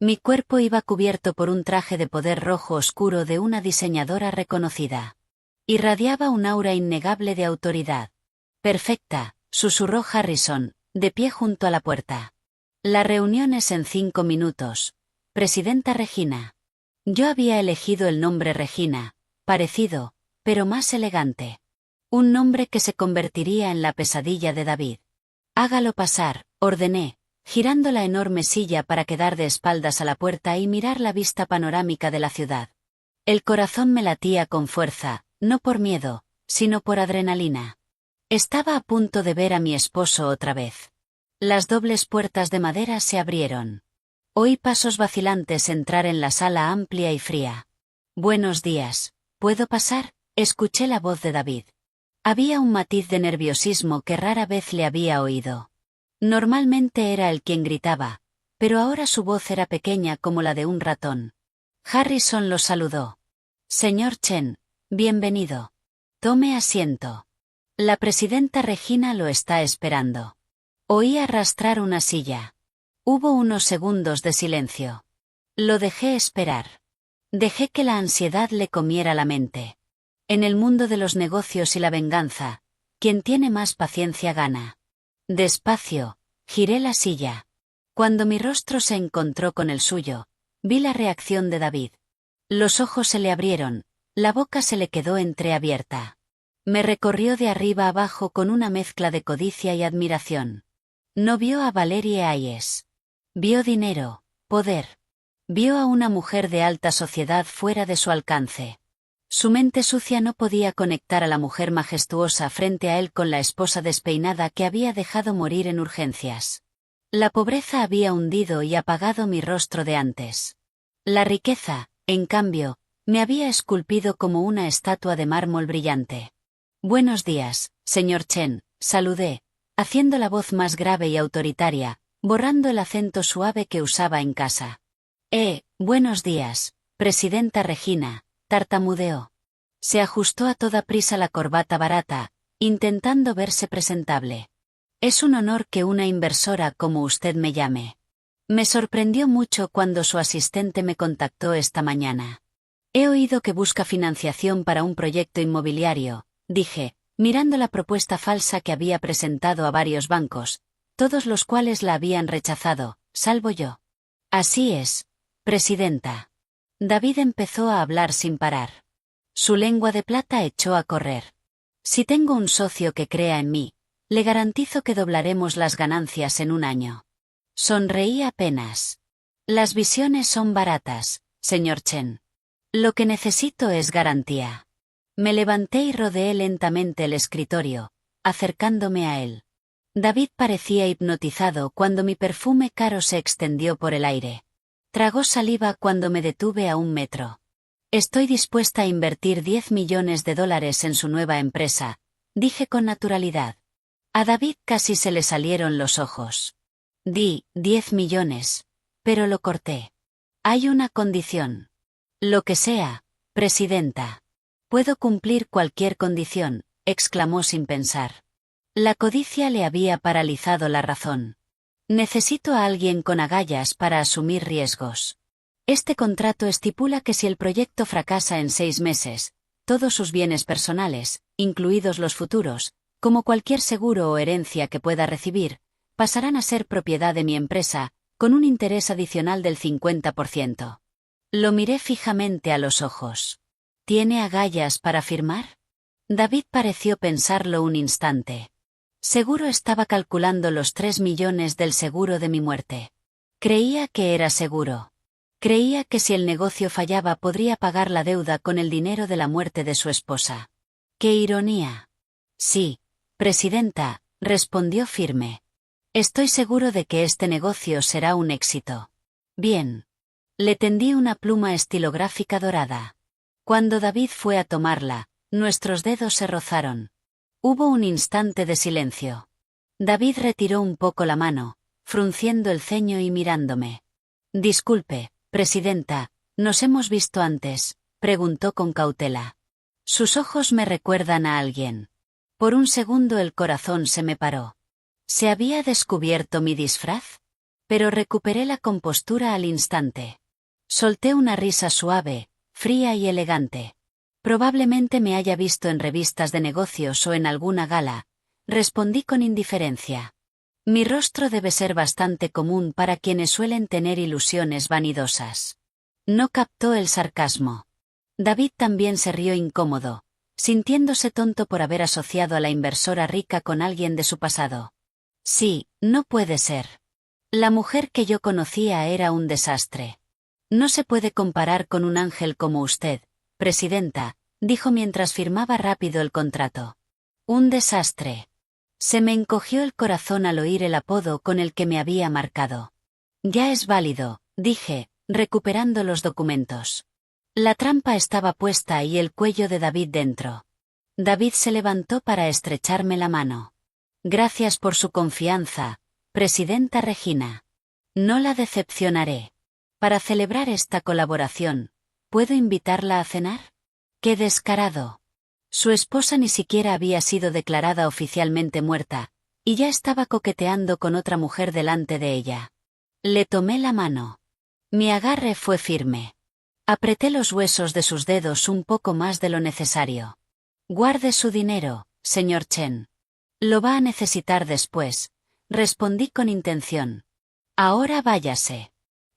A: Mi cuerpo iba cubierto por un traje de poder rojo oscuro de una diseñadora reconocida. Irradiaba un aura innegable de autoridad. Perfecta, susurró Harrison, de pie junto a la puerta. La reunión es en 5 minutos. Presidenta Regina. Yo había elegido el nombre Regina, parecido, pero más elegante. Un nombre que se convertiría en la pesadilla de David. Hágalo pasar, ordené, girando la enorme silla para quedar de espaldas a la puerta y mirar la vista panorámica de la ciudad. El corazón me latía con fuerza, no por miedo, sino por adrenalina. Estaba a punto de ver a mi esposo otra vez. Las dobles puertas de madera se abrieron. Oí pasos vacilantes entrar en la sala amplia y fría. Buenos días, ¿puedo pasar? Escuché la voz de David. Había un matiz de nerviosismo que rara vez le había oído. Normalmente era él quien gritaba, pero ahora su voz era pequeña como la de un ratón. Harrison lo saludó. Señor Chen, bienvenido. Tome asiento. La presidenta Regina lo está esperando. Oí arrastrar una silla. Hubo unos segundos de silencio. Lo dejé esperar. Dejé que la ansiedad le comiera la mente. En el mundo de los negocios y la venganza, quien tiene más paciencia gana. Despacio, giré la silla. Cuando mi rostro se encontró con el suyo, vi la reacción de David. Los ojos se le abrieron, la boca se le quedó entreabierta. Me recorrió de arriba abajo con una mezcla de codicia y admiración. No vio a Valerie Hayes. Vio dinero, poder. Vio a una mujer de alta sociedad fuera de su alcance. Su mente sucia no podía conectar a la mujer majestuosa frente a él con la esposa despeinada que había dejado morir en urgencias. La pobreza había hundido y apagado mi rostro de antes. La riqueza, en cambio, me había esculpido como una estatua de mármol brillante. Buenos días, señor Chen, saludé, haciendo la voz más grave y autoritaria, borrando el acento suave que usaba en casa. Buenos días, presidenta Regina, tartamudeó. Se ajustó a toda prisa la corbata barata, intentando verse presentable. Es un honor que una inversora como usted me llame. Me sorprendió mucho cuando su asistente me contactó esta mañana. He oído que busca financiación para un proyecto inmobiliario, dije, mirando la propuesta falsa que había presentado a varios bancos, todos los cuales la habían rechazado, salvo yo. Así es, presidenta. David empezó a hablar sin parar. Su lengua de plata echó a correr. Si tengo un socio que crea en mí, le garantizo que doblaremos las ganancias en un año. Sonreí apenas. Las visiones son baratas, señor Chen. Lo que necesito es garantía. Me levanté y rodeé lentamente el escritorio, acercándome a él. David parecía hipnotizado cuando mi perfume caro se extendió por el aire. Tragó saliva cuando me detuve a 1 metro. Estoy dispuesta a invertir $10 millones en su nueva empresa, dije con naturalidad. A David casi se le salieron los ojos. Di, 10 millones, pero lo corté. Hay una condición. Lo que sea, presidenta. Puedo cumplir cualquier condición, exclamó sin pensar. La codicia le había paralizado la razón. Necesito a alguien con agallas para asumir riesgos. Este contrato estipula que si el proyecto fracasa en 6 meses, todos sus bienes personales, incluidos los futuros, como cualquier seguro o herencia que pueda recibir, pasarán a ser propiedad de mi empresa, con un interés adicional del 50%. Lo miré fijamente a los ojos. ¿Tiene agallas para firmar? David pareció pensarlo un instante. Seguro estaba calculando los 3 millones del seguro de mi muerte. Creía que era seguro. Creía que si el negocio fallaba podría pagar la deuda con el dinero de la muerte de su esposa. ¡Qué ironía! Sí, presidenta, respondió firme. Estoy seguro de que este negocio será un éxito. Bien. Le tendí una pluma estilográfica dorada. Cuando David fue a tomarla, nuestros dedos se rozaron. Hubo un instante de silencio. David retiró un poco la mano, frunciendo el ceño y mirándome. Disculpe, presidenta, ¿nos hemos visto antes?, preguntó con cautela. Sus ojos me recuerdan a alguien. Por un segundo el corazón se me paró. ¿Se había descubierto mi disfraz? Pero recuperé la compostura al instante. Solté una risa suave, fría y elegante. Probablemente me haya visto en revistas de negocios o en alguna gala, respondí con indiferencia. Mi rostro debe ser bastante común para quienes suelen tener ilusiones vanidosas. No captó el sarcasmo. David también se rió incómodo, sintiéndose tonto por haber asociado a la inversora rica con alguien de su pasado. Sí, no puede ser. La mujer que yo conocía era un desastre. No se puede comparar con un ángel como usted, presidenta, dijo mientras firmaba rápido el contrato. Un desastre. Se me encogió el corazón al oír el apodo con el que me había marcado. Ya es válido, dije, recuperando los documentos. La trampa estaba puesta y el cuello de David dentro. David se levantó para estrecharme la mano. Gracias por su confianza, presidenta Regina. No la decepcionaré. Para celebrar esta colaboración, ¿puedo invitarla a cenar? ¡Qué descarado! Su esposa ni siquiera había sido declarada oficialmente muerta, y ya estaba coqueteando con otra mujer delante de ella. Le tomé la mano. Mi agarre fue firme. Apreté los huesos de sus dedos un poco más de lo necesario. Guarde su dinero, señor Chen. Lo va a necesitar después, respondí con intención. Ahora váyase.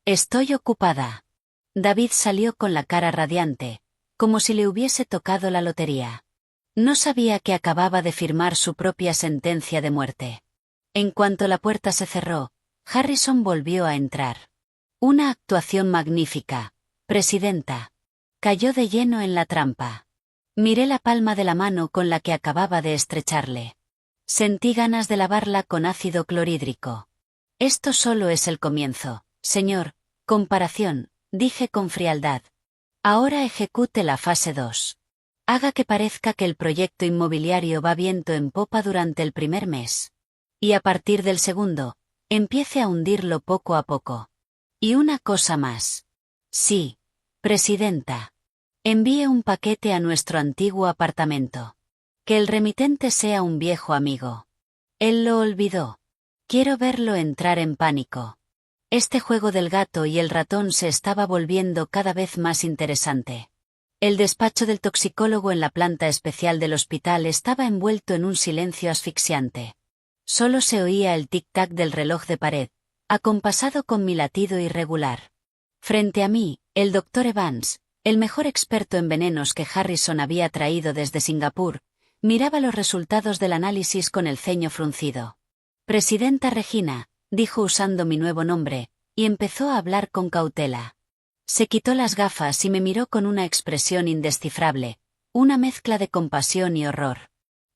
A: Estoy ocupada. David salió con la cara radiante, como si le hubiese tocado la lotería. No sabía que acababa de firmar su propia sentencia de muerte. En cuanto la puerta se cerró, Harrison volvió a entrar. Una actuación magnífica, presidenta. Cayó de lleno en la trampa. Miré la palma de la mano con la que acababa de estrecharle. Sentí ganas de lavarla con ácido clorhídrico. Esto solo es el comienzo, señor. Comparación, dije con frialdad. Ahora ejecute la fase 2. Haga que parezca que el proyecto inmobiliario va viento en popa durante el primer mes. Y a partir del segundo, empiece a hundirlo poco a poco. Y una cosa más. Sí, presidenta. Envíe un paquete a nuestro antiguo apartamento. Que el remitente sea un viejo amigo. Él lo olvidó. Quiero verlo entrar en pánico. Este juego del gato y el ratón se estaba volviendo cada vez más interesante. El despacho del toxicólogo en la planta especial del hospital estaba envuelto en un silencio asfixiante. Solo se oía el tic-tac del reloj de pared, acompasado con mi latido irregular. Frente a mí, el doctor Evans, el mejor experto en venenos que Harrison había traído desde Singapur, miraba los resultados del análisis con el ceño fruncido. Presidenta Regina, dijo usando mi nuevo nombre, y empezó a hablar con cautela. Se quitó las gafas y me miró con una expresión indescifrable, una mezcla de compasión y horror.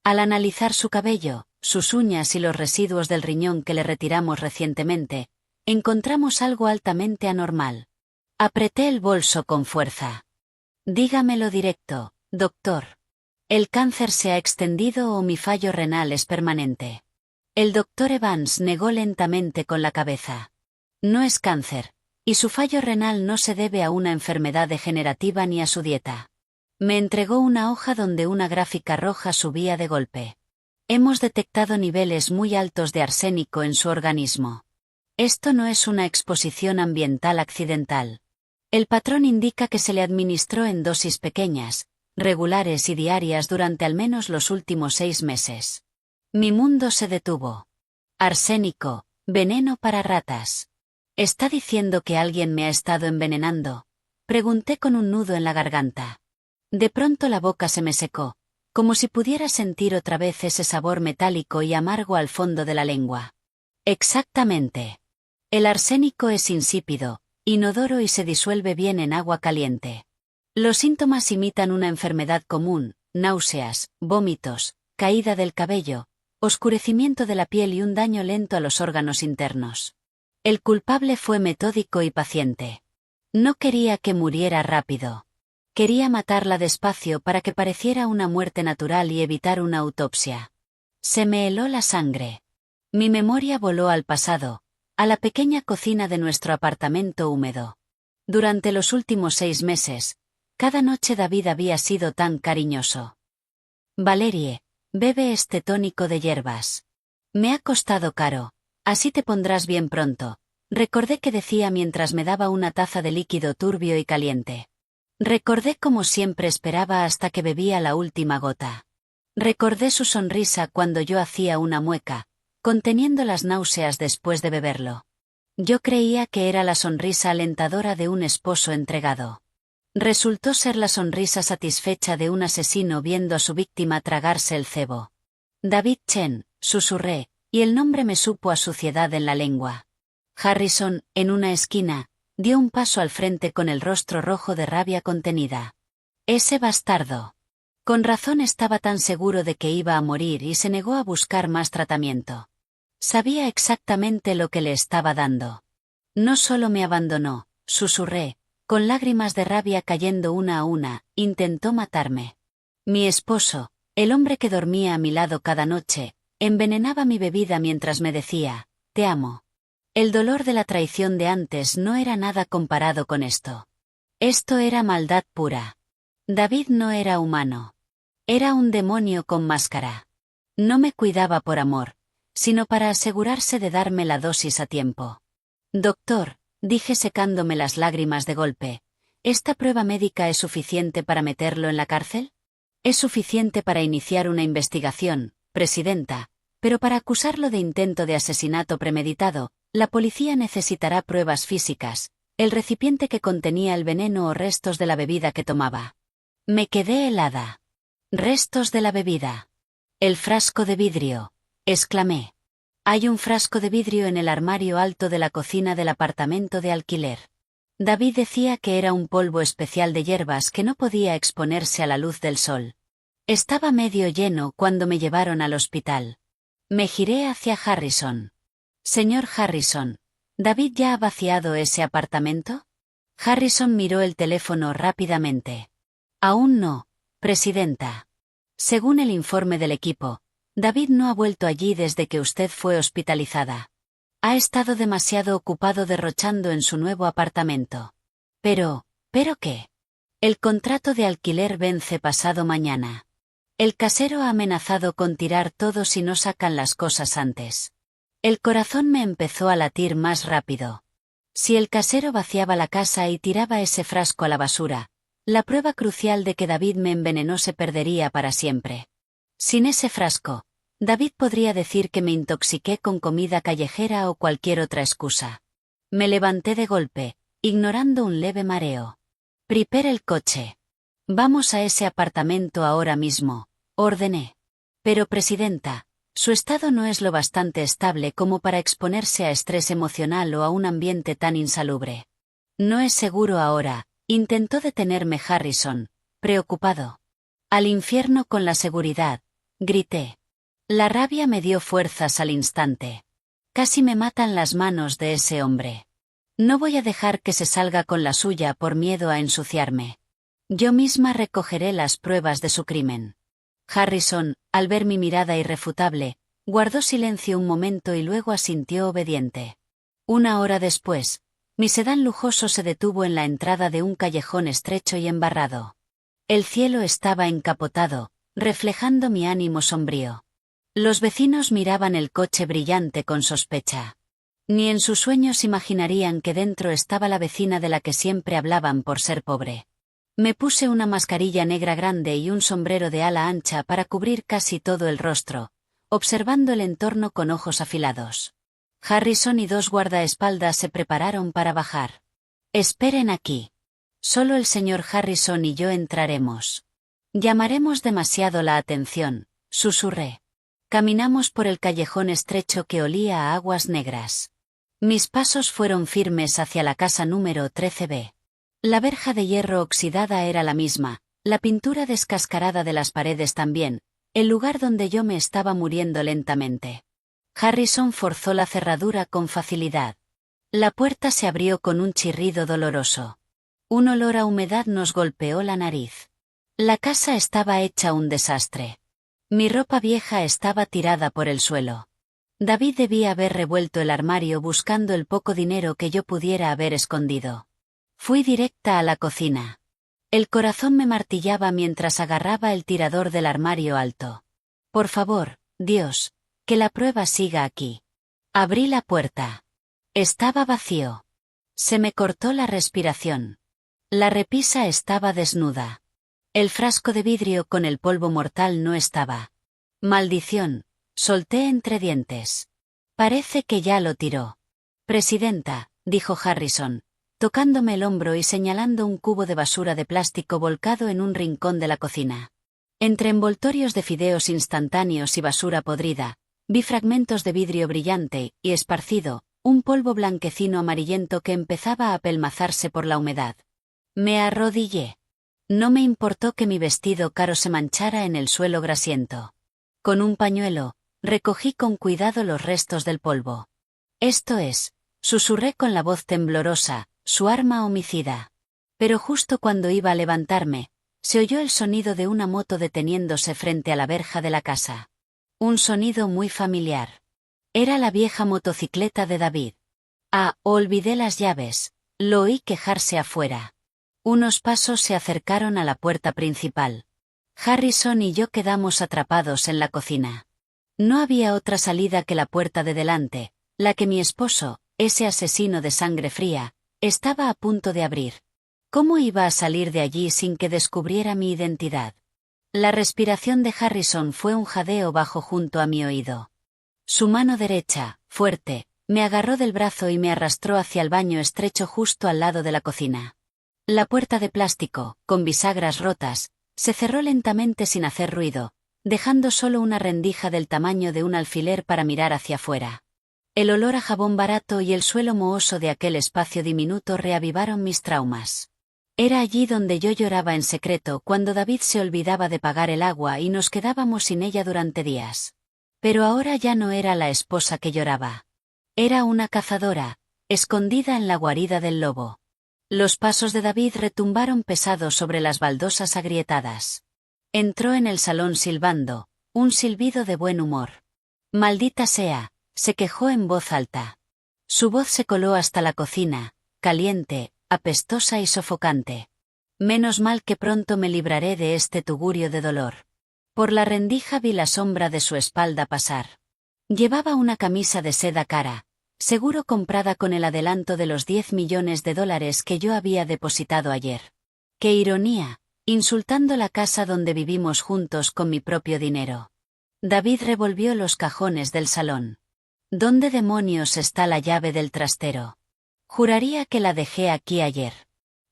A: Al analizar su cabello, sus uñas y los residuos del riñón que le retiramos recientemente, encontramos algo altamente anormal. Apreté el bolso con fuerza. Dígamelo directo, doctor. ¿El cáncer se ha extendido o mi fallo renal es permanente? El doctor Evans negó lentamente con la cabeza. No es cáncer, y su fallo renal no se debe a una enfermedad degenerativa ni a su dieta. Me entregó una hoja donde una gráfica roja subía de golpe. Hemos detectado niveles muy altos de arsénico en su organismo. Esto no es una exposición ambiental accidental. El patrón indica que se le administró en dosis pequeñas, regulares y diarias durante al menos los últimos 6 meses. Mi mundo se detuvo. Arsénico, veneno para ratas. ¿Está diciendo que alguien me ha estado envenenando? Pregunté con un nudo en la garganta. De pronto la boca se me secó, como si pudiera sentir otra vez ese sabor metálico y amargo al fondo de la lengua. Exactamente. El arsénico es insípido, inodoro y se disuelve bien en agua caliente. Los síntomas imitan una enfermedad común: náuseas, vómitos, caída del cabello, oscurecimiento de la piel y un daño lento a los órganos internos. El culpable fue metódico y paciente. No quería que muriera rápido. Quería matarla despacio para que pareciera una muerte natural y evitar una autopsia. Se me heló la sangre. Mi memoria voló al pasado, a la pequeña cocina de nuestro apartamento húmedo. Durante los últimos 6 meses, cada noche David había sido tan cariñoso. Valerie, bebe este tónico de hierbas. Me ha costado caro, así te pondrás bien pronto, recordé que decía mientras me daba una taza de líquido turbio y caliente. Recordé como siempre esperaba hasta que bebía la última gota. Recordé su sonrisa cuando yo hacía una mueca, conteniendo las náuseas después de beberlo. Yo creía que era la sonrisa alentadora de un esposo entregado. Resultó ser la sonrisa satisfecha de un asesino viendo a su víctima tragarse el cebo. David Chen, susurré, y el nombre me supo a suciedad en la lengua. Harrison, en una esquina, dio un paso al frente con el rostro rojo de rabia contenida. Ese bastardo. Con razón estaba tan seguro de que iba a morir y se negó a buscar más tratamiento. Sabía exactamente lo que le estaba dando. No solo me abandonó, susurré, con lágrimas de rabia cayendo una a una, intentó matarme. Mi esposo, el hombre que dormía a mi lado cada noche, envenenaba mi bebida mientras me decía: te amo. El dolor de la traición de antes no era nada comparado con esto. Esto era maldad pura. David no era humano. Era un demonio con máscara. No me cuidaba por amor, sino para asegurarse de darme la dosis a tiempo. Doctor, dije secándome las lágrimas de golpe, ¿esta prueba médica es suficiente para meterlo en la cárcel? Es suficiente para iniciar una investigación, presidenta, pero para acusarlo de intento de asesinato premeditado, la policía necesitará pruebas físicas, el recipiente que contenía el veneno o restos de la bebida que tomaba. Me quedé helada. Restos de la bebida. El frasco de vidrio, exclamé. Hay un frasco de vidrio en el armario alto de la cocina del apartamento de alquiler. David decía que era un polvo especial de hierbas que no podía exponerse a la luz del sol. Estaba medio lleno cuando me llevaron al hospital. Me giré hacia Harrison. Señor Harrison, ¿David ya ha vaciado ese apartamento? Harrison miró el teléfono rápidamente. Aún no, presidenta. Según el informe del equipo, David no ha vuelto allí desde que usted fue hospitalizada. Ha estado demasiado ocupado derrochando en su nuevo apartamento. ¿Pero qué? El contrato de alquiler vence pasado mañana. El casero ha amenazado con tirar todo si no sacan las cosas antes. El corazón me empezó a latir más rápido. Si el casero vaciaba la casa y tiraba ese frasco a la basura, la prueba crucial de que David me envenenó se perdería para siempre. Sin ese frasco, David podría decir que me intoxiqué con comida callejera o cualquier otra excusa. Me levanté de golpe, ignorando un leve mareo. Prepare el coche. Vamos a ese apartamento ahora mismo, ordené. Pero presidenta, su estado no es lo bastante estable como para exponerse a estrés emocional o a un ambiente tan insalubre. No es seguro ahora, intentó detenerme Harrison, preocupado. Al infierno con la seguridad, grité. La rabia me dio fuerzas al instante. Casi me matan las manos de ese hombre. No voy a dejar que se salga con la suya por miedo a ensuciarme. Yo misma recogeré las pruebas de su crimen. Harrison, al ver mi mirada irrefutable, guardó silencio un momento y luego asintió obediente. 1 hora después, mi sedán lujoso se detuvo en la entrada de un callejón estrecho y embarrado. El cielo estaba encapotado, reflejando mi ánimo sombrío. Los vecinos miraban el coche brillante con sospecha. Ni en sus sueños imaginarían que dentro estaba la vecina de la que siempre hablaban por ser pobre. Me puse una mascarilla negra grande y un sombrero de ala ancha para cubrir casi todo el rostro, observando el entorno con ojos afilados. Harrison y 2 guardaespaldas se prepararon para bajar. Esperen aquí. Solo el señor Harrison y yo entraremos. Llamaremos demasiado la atención, susurré. Caminamos por el callejón estrecho que olía a aguas negras. Mis pasos fueron firmes hacia la casa número 13B. La verja de hierro oxidada era la misma, la pintura descascarada de las paredes también, el lugar donde yo me estaba muriendo lentamente. Harrison forzó la cerradura con facilidad. La puerta se abrió con un chirrido doloroso. Un olor a humedad nos golpeó la nariz. La casa estaba hecha un desastre. Mi ropa vieja estaba tirada por el suelo. David debía haber revuelto el armario buscando el poco dinero que yo pudiera haber escondido. Fui directa a la cocina. El corazón me martillaba mientras agarraba el tirador del armario alto. Por favor, Dios, que la prueba siga aquí. Abrí la puerta. Estaba vacío. Se me cortó la respiración. La repisa estaba desnuda. El frasco de vidrio con el polvo mortal no estaba. Maldición, solté entre dientes. Parece que ya lo tiró. Presidenta, dijo Harrison, tocándome el hombro y señalando un cubo de basura de plástico volcado en un rincón de la cocina. Entre envoltorios de fideos instantáneos y basura podrida, vi fragmentos de vidrio brillante y esparcido, un polvo blanquecino amarillento que empezaba a apelmazarse por la humedad. Me arrodillé. No me importó que mi vestido caro se manchara en el suelo grasiento. Con un pañuelo, recogí con cuidado los restos del polvo. Esto es, susurré con la voz temblorosa, su arma homicida. Pero justo cuando iba a levantarme, se oyó el sonido de una moto deteniéndose frente a la verja de la casa. Un sonido muy familiar. Era la vieja motocicleta de David. Olvidé las llaves, lo oí quejarse afuera. Unos pasos se acercaron a la puerta principal. Harrison y yo quedamos atrapados en la cocina. No había otra salida que la puerta de delante, la que mi esposo, ese asesino de sangre fría, estaba a punto de abrir. ¿Cómo iba a salir de allí sin que descubriera mi identidad? La respiración de Harrison fue un jadeo bajo junto a mi oído. Su mano derecha, fuerte, me agarró del brazo y me arrastró hacia el baño estrecho justo al lado de la cocina. La puerta de plástico, con bisagras rotas, se cerró lentamente sin hacer ruido, dejando solo una rendija del tamaño de un alfiler para mirar hacia afuera. El olor a jabón barato y el suelo mohoso de aquel espacio diminuto reavivaron mis traumas. Era allí donde yo lloraba en secreto cuando David se olvidaba de pagar el agua y nos quedábamos sin ella durante días. Pero ahora ya no era la esposa que lloraba. Era una cazadora, escondida en la guarida del lobo. Los pasos de David retumbaron pesados sobre las baldosas agrietadas. Entró en el salón silbando, un silbido de buen humor. Maldita sea, se quejó en voz alta. Su voz se coló hasta la cocina, caliente, apestosa y sofocante. Menos mal que pronto me libraré de este tugurio de dolor. Por la rendija vi la sombra de su espalda pasar. Llevaba una camisa de seda cara, seguro comprada con el adelanto de los $10 millones que yo había depositado ayer. ¡Qué ironía! Insultando la casa donde vivimos juntos con mi propio dinero. David revolvió los cajones del salón. ¿Dónde demonios está la llave del trastero? Juraría que la dejé aquí ayer.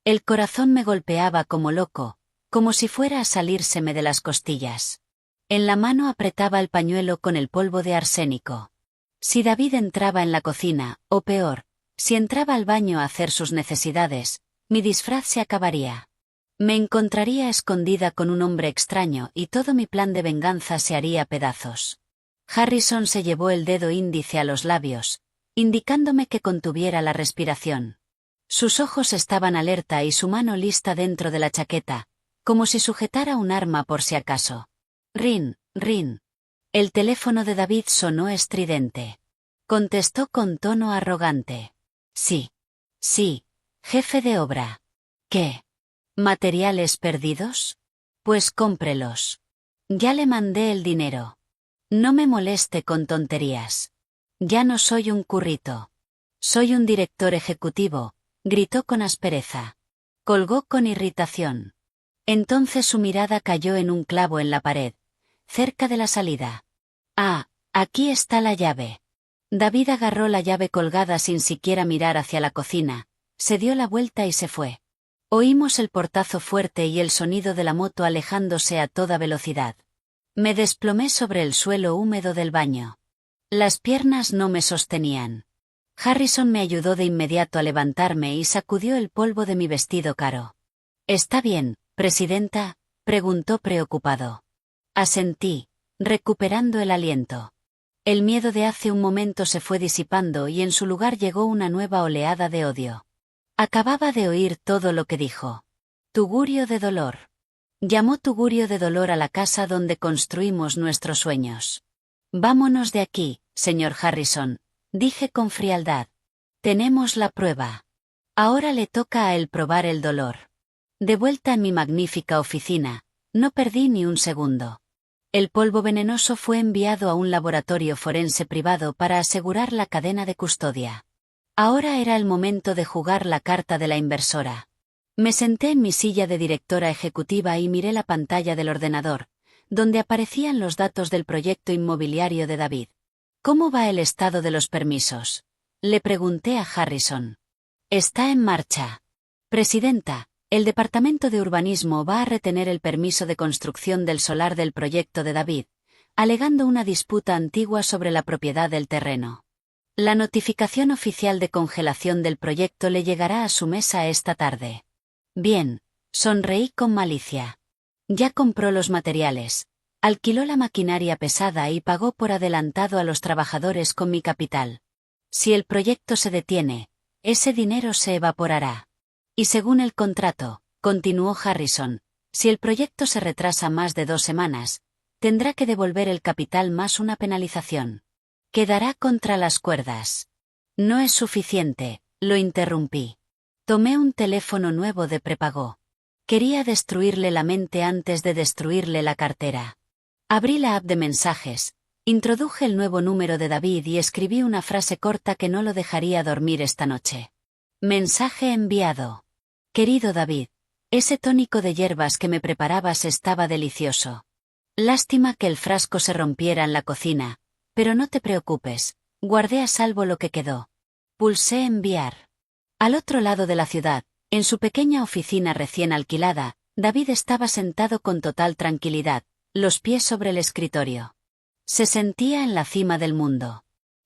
A: El corazón me golpeaba como loco, como si fuera a salírseme de las costillas. En la mano apretaba el pañuelo con el polvo de arsénico. Si David entraba en la cocina, o peor, si entraba al baño a hacer sus necesidades, mi disfraz se acabaría. Me encontraría escondida con un hombre extraño y todo mi plan de venganza se haría pedazos. Harrison se llevó el dedo índice a los labios, indicándome que contuviera la respiración. Sus ojos estaban alerta y su mano lista dentro de la chaqueta, como si sujetara un arma por si acaso. Rin, rin. El teléfono de David sonó estridente. Contestó con tono arrogante. Sí. Sí, jefe de obra. ¿Qué? ¿Materiales perdidos? Pues cómprelos. Ya le mandé el dinero. No me moleste con tonterías. Ya no soy un currito. Soy un director ejecutivo, gritó con aspereza. Colgó con irritación. Entonces su mirada cayó en un clavo en la pared, cerca de la salida. Aquí está la llave. David agarró la llave colgada sin siquiera mirar hacia la cocina, se dio la vuelta y se fue. Oímos el portazo fuerte y el sonido de la moto alejándose a toda velocidad. Me desplomé sobre el suelo húmedo del baño. Las piernas no me sostenían. Harrison me ayudó de inmediato a levantarme y sacudió el polvo de mi vestido caro. ¿Está bien, presidenta?, preguntó preocupado. Asentí, recuperando el aliento. El miedo de hace un momento se fue disipando y en su lugar llegó una nueva oleada de odio. Acababa de oír todo lo que dijo. Tugurio de dolor. Llamó tugurio de dolor a la casa donde construimos nuestros sueños. Vámonos de aquí, señor Harrison, dije con frialdad. Tenemos la prueba. Ahora le toca a él probar el dolor. De vuelta en mi magnífica oficina, no perdí ni un segundo. El polvo venenoso fue enviado a un laboratorio forense privado para asegurar la cadena de custodia. Ahora era el momento de jugar la carta de la inversora. Me senté en mi silla de directora ejecutiva y miré la pantalla del ordenador, donde aparecían los datos del proyecto inmobiliario de David. ¿Cómo va el estado de los permisos?, le pregunté a Harrison. Está en marcha. Presidenta, el Departamento de Urbanismo va a retener el permiso de construcción del solar del proyecto de David, alegando una disputa antigua sobre la propiedad del terreno. La notificación oficial de congelación del proyecto le llegará a su mesa esta tarde. Bien, sonreí con malicia. Ya compró los materiales, alquiló la maquinaria pesada y pagó por adelantado a los trabajadores con mi capital. Si el proyecto se detiene, ese dinero se evaporará. Y según el contrato, continuó Harrison, si el proyecto se retrasa más de 2 semanas, tendrá que devolver el capital más una penalización. Quedará contra las cuerdas. No es suficiente, lo interrumpí. Tomé un teléfono nuevo de prepago. Quería destruirle la mente antes de destruirle la cartera. Abrí la app de mensajes, introduje el nuevo número de David y escribí una frase corta que no lo dejaría dormir esta noche. Mensaje enviado. Querido David, ese tónico de hierbas que me preparabas estaba delicioso. Lástima que el frasco se rompiera en la cocina, pero no te preocupes, guardé a salvo lo que quedó. Pulsé enviar. Al otro lado de la ciudad, en su pequeña oficina recién alquilada, David estaba sentado con total tranquilidad, los pies sobre el escritorio. Se sentía en la cima del mundo.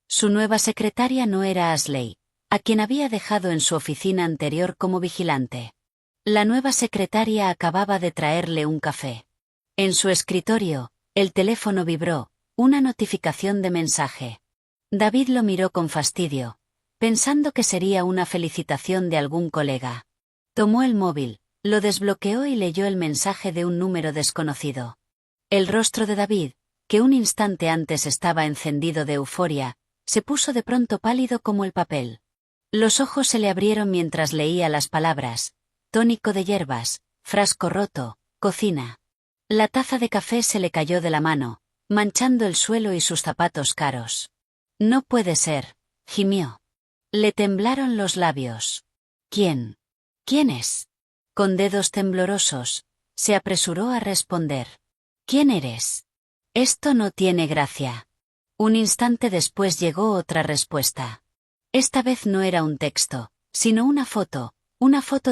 A: Su nueva secretaria no era Ashley, a quien había dejado en su oficina anterior como vigilante. La nueva secretaria acababa de traerle un café. En su escritorio, el teléfono vibró, una notificación de mensaje. David lo miró con fastidio, pensando que sería una felicitación de algún colega. Tomó el móvil, lo desbloqueó y leyó el mensaje de un número desconocido. El rostro de David, que un instante antes estaba encendido de euforia, se puso de pronto pálido como el papel. Los ojos se le abrieron mientras leía las palabras: tónico de hierbas, frasco roto, cocina. La taza de café se le cayó de la mano, manchando el suelo y sus zapatos caros. No puede ser, gimió. Le temblaron los labios. ¿Quién? ¿Quién es? Con dedos temblorosos, se apresuró a responder. ¿Quién eres? Esto no tiene gracia. Un instante después llegó otra respuesta. Esta vez no era un texto, sino una foto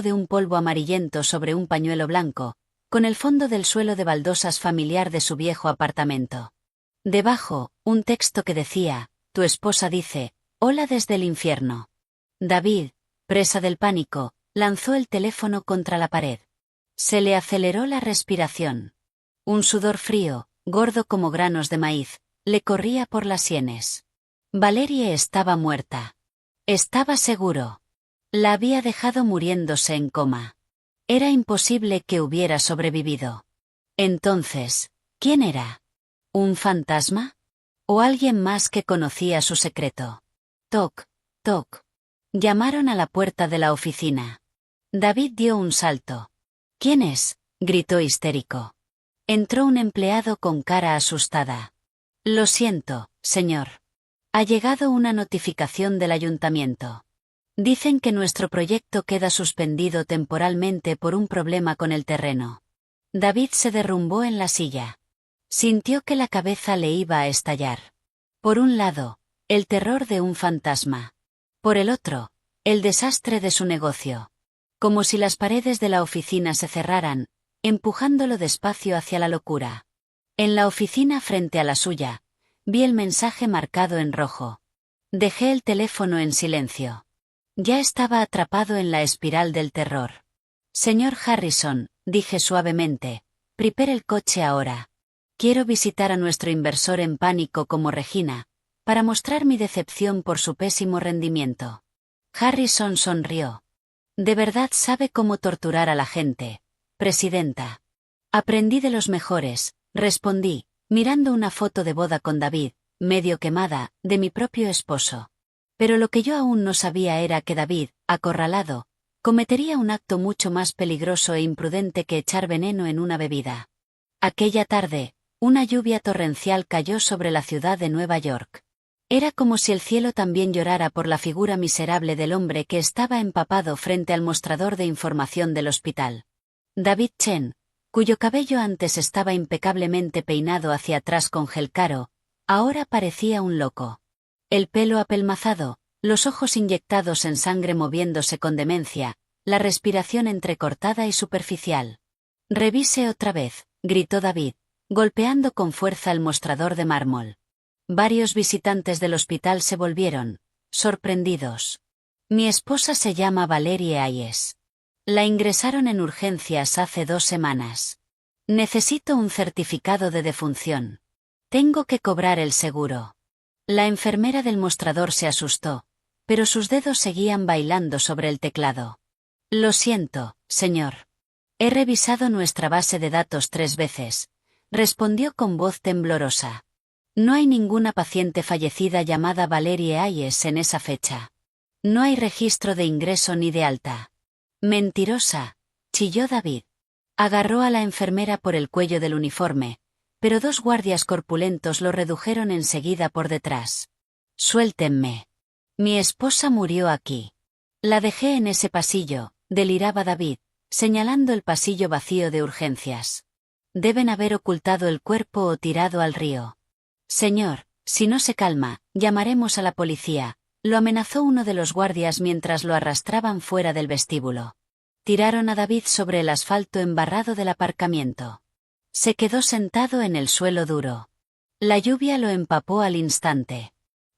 A: de un polvo amarillento sobre un pañuelo blanco, con el fondo del suelo de baldosas familiar de su viejo apartamento. Debajo, un texto que decía: tu esposa dice, hola desde el infierno. David, presa del pánico, lanzó el teléfono contra la pared. Se le aceleró la respiración. Un sudor frío, gordo como granos de maíz, le corría por las sienes. Valerie estaba muerta. Estaba seguro. La había dejado muriéndose en coma. Era imposible que hubiera sobrevivido. Entonces, ¿quién era? ¿Un fantasma? ¿O alguien más que conocía su secreto? Toc, toc. Llamaron a la puerta de la oficina. David dio un salto. ¿Quién es?, gritó histérico. Entró un empleado con cara asustada. Lo siento, señor. Ha llegado una notificación del ayuntamiento. Dicen que nuestro proyecto queda suspendido temporalmente por un problema con el terreno. David se derrumbó en la silla. Sintió que la cabeza le iba a estallar. Por un lado, el terror de un fantasma. Por el otro, el desastre de su negocio. como si las paredes de la oficina se cerraran, empujándolo despacio hacia la locura. En la oficina frente a la suya, vi el mensaje marcado en rojo. Dejé el teléfono en silencio. Ya estaba atrapado en la espiral del terror. Señor Harrison, dije suavemente, prepare el coche ahora. Quiero visitar a nuestro inversor en pánico como Regina, para mostrar mi decepción por su pésimo rendimiento. Harrison sonrió. De verdad sabe cómo torturar a la gente, presidenta. Aprendí de los mejores, respondí, mirando una foto de boda con David, medio quemada, de mi propio esposo. Pero lo que yo aún no sabía era que David, acorralado, cometería un acto mucho más peligroso e imprudente que echar veneno en una bebida. Aquella tarde, una lluvia torrencial cayó sobre la ciudad de Nueva York. Era como si el cielo también llorara por la figura miserable del hombre que estaba empapado frente al mostrador de información del hospital. David Chen, cuyo cabello antes estaba impecablemente peinado hacia atrás con gel caro, ahora parecía un loco. El pelo apelmazado, los ojos inyectados en sangre moviéndose con demencia, la respiración entrecortada y superficial. «Revise otra vez», gritó David, golpeando con fuerza el mostrador de mármol. Varios visitantes del hospital se volvieron, sorprendidos. Mi esposa se llama Valerie Ayes. La ingresaron en urgencias hace 2 semanas. Necesito un certificado de defunción. Tengo que cobrar el seguro. La enfermera del mostrador se asustó, pero sus dedos seguían bailando sobre el teclado. Lo siento, señor. He revisado nuestra base de datos 3 veces, respondió con voz temblorosa. No hay ninguna paciente fallecida llamada Valerie Ayes en esa fecha. No hay registro de ingreso ni de alta. Mentirosa, chilló David. Agarró a la enfermera por el cuello del uniforme, pero 2 guardias corpulentos lo redujeron enseguida por detrás. Suéltenme. Mi esposa murió aquí. La dejé en ese pasillo, deliraba David, señalando el pasillo vacío de urgencias. Deben haber ocultado el cuerpo o tirado al río. Señor, si no se calma, llamaremos a la policía, lo amenazó uno de los guardias mientras lo arrastraban fuera del vestíbulo. Tiraron a David sobre el asfalto embarrado del aparcamiento. Se quedó sentado en el suelo duro. La lluvia lo empapó al instante.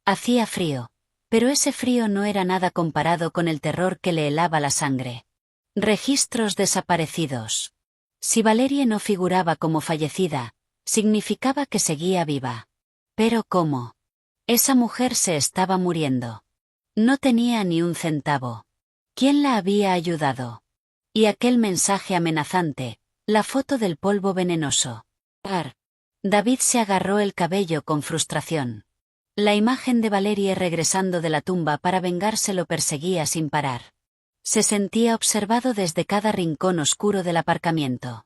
A: Hacía frío, pero ese frío no era nada comparado con el terror que le helaba la sangre. Registros desaparecidos. Si Valerie no figuraba como fallecida, significaba que seguía viva. Pero ¿cómo? Esa mujer se estaba muriendo. No tenía ni un centavo. ¿Quién la había ayudado? Y aquel mensaje amenazante, la foto del polvo venenoso. David se agarró el cabello con frustración. La imagen de Valerie regresando de la tumba para vengarse lo perseguía sin parar. Se sentía observado desde cada rincón oscuro del aparcamiento.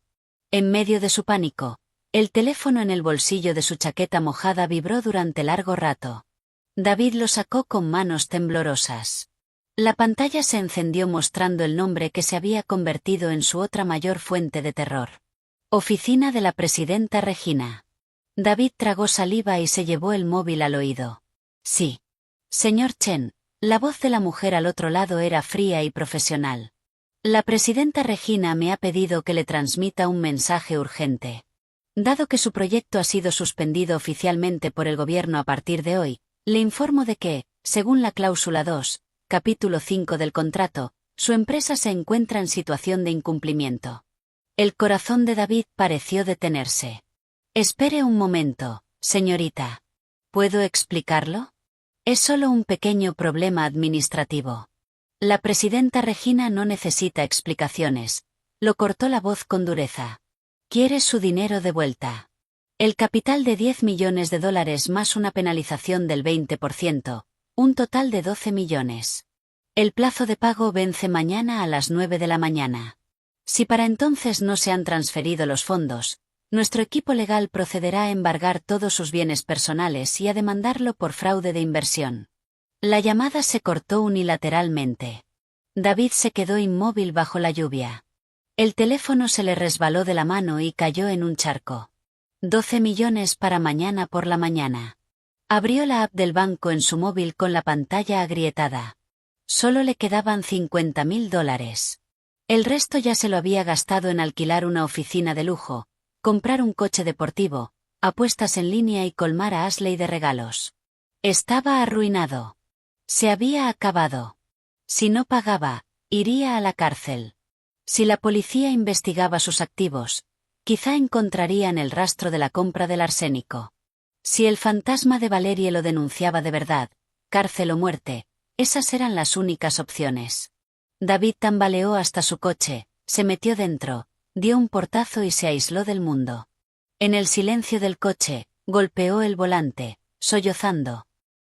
A: En medio de su pánico, el teléfono en el bolsillo de su chaqueta mojada vibró durante largo rato. David lo sacó con manos temblorosas. La pantalla se encendió mostrando el nombre que se había convertido en su otra mayor fuente de terror. Oficina de la presidenta Regina. David tragó saliva y se llevó el móvil al oído. Sí. Señor Chen, la voz de la mujer al otro lado era fría y profesional. La presidenta Regina me ha pedido que le transmita un mensaje urgente. Dado que su proyecto ha sido suspendido oficialmente por el gobierno a partir de hoy, le informo de que, según la cláusula 2, capítulo 5 del contrato, su empresa se encuentra en situación de incumplimiento. El corazón de David pareció detenerse. Espere un momento, señorita. ¿Puedo explicarlo? Es solo un pequeño problema administrativo. La presidenta Regina no necesita explicaciones. Lo cortó la voz con dureza. Quiere su dinero de vuelta. El capital de $10 millones más una penalización del 20%, un total de 12 millones. El plazo de pago vence mañana a las 9 de la mañana. Si para entonces no se han transferido los fondos, nuestro equipo legal procederá a embargar todos sus bienes personales y a demandarlo por fraude de inversión. La llamada se cortó unilateralmente. David se quedó inmóvil bajo la lluvia. El teléfono se le resbaló de la mano y cayó en un charco. 12 millones para mañana por la mañana. Abrió la app del banco en su móvil con la pantalla agrietada. Solo le quedaban $50.000. El resto ya se lo había gastado en alquilar una oficina de lujo, comprar un coche deportivo, apuestas en línea y colmar a Ashley de regalos. Estaba arruinado. Se había acabado. Si no pagaba, iría a la cárcel. Si la policía investigaba sus activos, quizá encontrarían el rastro de la compra del arsénico. Si el fantasma de Valerie lo denunciaba de verdad, cárcel o muerte, esas eran las únicas opciones. David tambaleó hasta su coche, se metió dentro, dio un portazo y se aisló del mundo. En el silencio del coche, golpeó el volante, sollozando.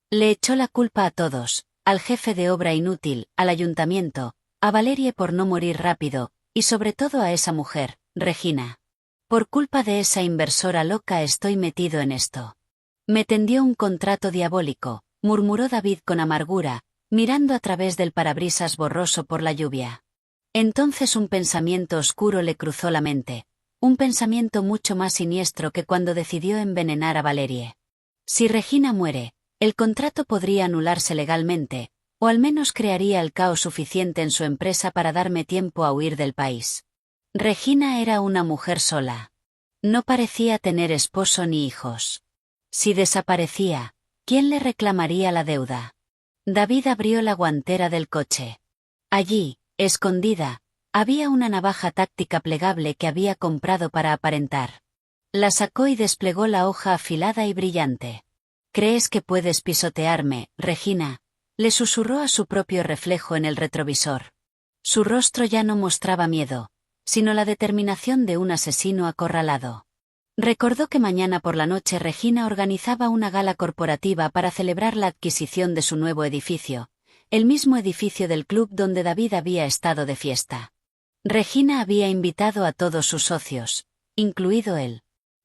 A: Le echó la culpa a todos, al jefe de obra inútil, al ayuntamiento, a Valerie por no morir rápido, y sobre todo a esa mujer, Regina. Por culpa de esa inversora loca estoy metido en esto. Me tendió un contrato diabólico, murmuró David con amargura, mirando a través del parabrisas borroso por la lluvia. Entonces un pensamiento oscuro le cruzó la mente, un pensamiento mucho más siniestro que cuando decidió envenenar a Valerie. Si Regina muere, el contrato podría anularse legalmente, o al menos crearía el caos suficiente en su empresa para darme tiempo a huir del país. Regina era una mujer sola. No parecía tener esposo ni hijos. Si desaparecía, ¿quién le reclamaría la deuda? David abrió la guantera del coche. Allí, escondida, había una navaja táctica plegable que había comprado para aparentar. La sacó y desplegó la hoja afilada y brillante. ¿Crees que puedes pisotearme, Regina?, le susurró a su propio reflejo en el retrovisor. Su rostro ya no mostraba miedo, sino la determinación de un asesino acorralado. Recordó que mañana por la noche Regina organizaba una gala corporativa para celebrar la adquisición de su nuevo edificio, el mismo edificio del club donde David había estado de fiesta. Regina había invitado a todos sus socios, incluido él.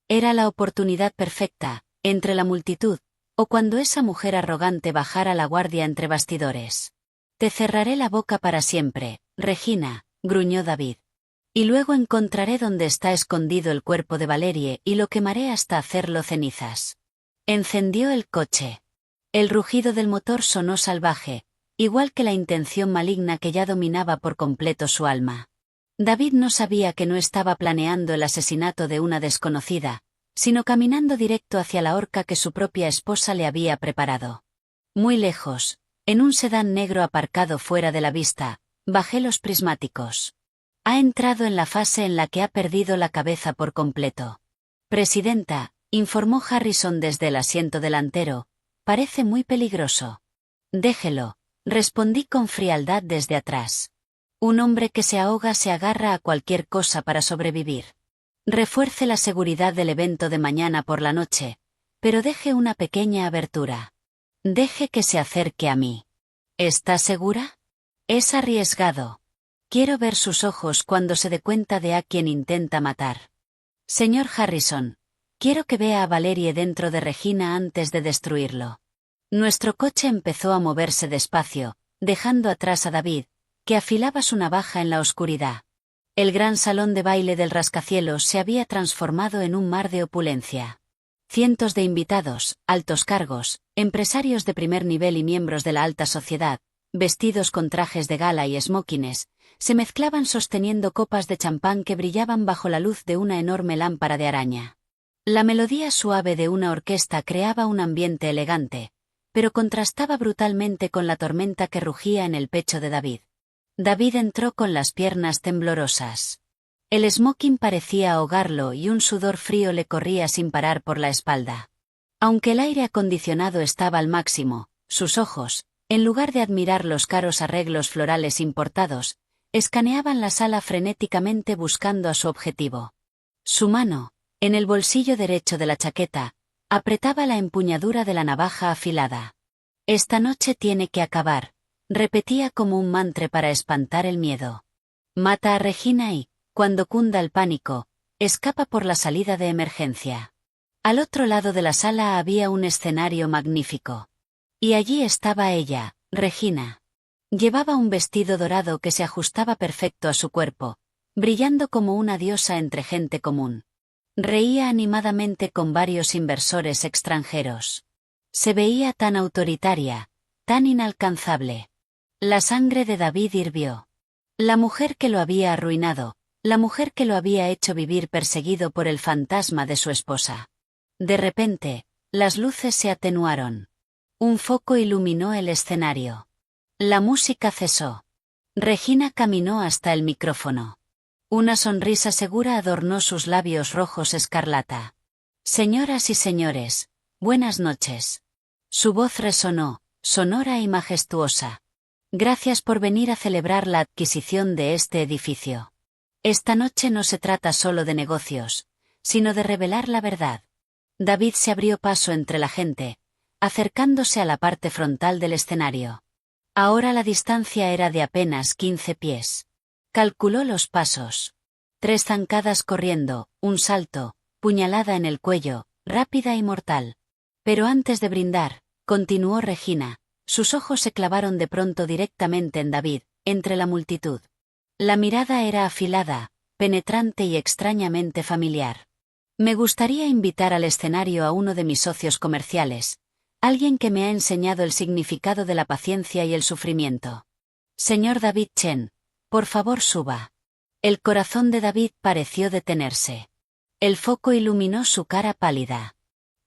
A: Era la oportunidad perfecta, entre la multitud, o cuando esa mujer arrogante bajara la guardia entre bastidores. Te cerraré la boca para siempre, Regina, gruñó David. Y luego encontraré dónde está escondido el cuerpo de Valerie y lo quemaré hasta hacerlo cenizas. Encendió el coche. El rugido del motor sonó salvaje, igual que la intención maligna que ya dominaba por completo su alma. David no sabía que no estaba planeando el asesinato de una desconocida, sino caminando directo hacia la horca que su propia esposa le había preparado. Muy lejos, en un sedán negro aparcado fuera de la vista, bajé los prismáticos. Ha entrado en la fase en la que ha perdido la cabeza por completo. Presidenta, informó Harrison desde el asiento delantero, parece muy peligroso. Déjelo, respondí con frialdad desde atrás. Un hombre que se ahoga se agarra a cualquier cosa para sobrevivir. Refuerce la seguridad del evento de mañana por la noche, pero deje una pequeña abertura. Deje que se acerque a mí. ¿Está segura? Es arriesgado. Quiero ver sus ojos cuando se dé cuenta de a quien intenta matar. Señor Harrison, quiero que vea a Valerie dentro de Regina antes de destruirlo. Nuestro coche empezó a moverse despacio, dejando atrás a David, que afilaba su navaja en la oscuridad. El gran salón de baile del rascacielos se había transformado en un mar de opulencia. Cientos de invitados, altos cargos, empresarios de primer nivel y miembros de la alta sociedad, vestidos con trajes de gala y smokines, se mezclaban sosteniendo copas de champán que brillaban bajo la luz de una enorme lámpara de araña. La melodía suave de una orquesta creaba un ambiente elegante, pero contrastaba brutalmente con la tormenta que rugía en el pecho de David. David entró con las piernas temblorosas. El smoking parecía ahogarlo y un sudor frío le corría sin parar por la espalda. Aunque el aire acondicionado estaba al máximo, sus ojos, en lugar de admirar los caros arreglos florales importados, escaneaban la sala frenéticamente buscando a su objetivo. Su mano, en el bolsillo derecho de la chaqueta, apretaba la empuñadura de la navaja afilada. Esta noche tiene que acabar, repetía como un mantra para espantar el miedo. Mata a Regina y, cuando cunda el pánico, escapa por la salida de emergencia. Al otro lado de la sala había un escenario magnífico. Y allí estaba ella, Regina. Llevaba un vestido dorado que se ajustaba perfecto a su cuerpo, brillando como una diosa entre gente común. Reía animadamente con varios inversores extranjeros. Se veía tan autoritaria, tan inalcanzable. La sangre de David hirvió. La mujer que lo había arruinado, la mujer que lo había hecho vivir perseguido por el fantasma de su esposa. De repente, las luces se atenuaron. Un foco iluminó el escenario. La música cesó. Regina caminó hasta el micrófono. Una sonrisa segura adornó sus labios rojos escarlata. Señoras y señores, buenas noches. Su voz resonó, sonora y majestuosa. Gracias por venir a celebrar la adquisición de este edificio. Esta noche no se trata solo de negocios, sino de revelar la verdad. David se abrió paso entre la gente, acercándose a la parte frontal del escenario. Ahora la distancia era de apenas 15 pies. Calculó los pasos. 3 zancadas corriendo, un salto, puñalada en el cuello, rápida y mortal. Pero antes de brindar, continuó Regina, sus ojos se clavaron de pronto directamente en David, entre la multitud. La mirada era afilada, penetrante y extrañamente familiar. Me gustaría invitar al escenario a uno de mis socios comerciales, alguien que me ha enseñado el significado de la paciencia y el sufrimiento. Señor David Chen, por favor suba. El corazón de David pareció detenerse. El foco iluminó su cara pálida.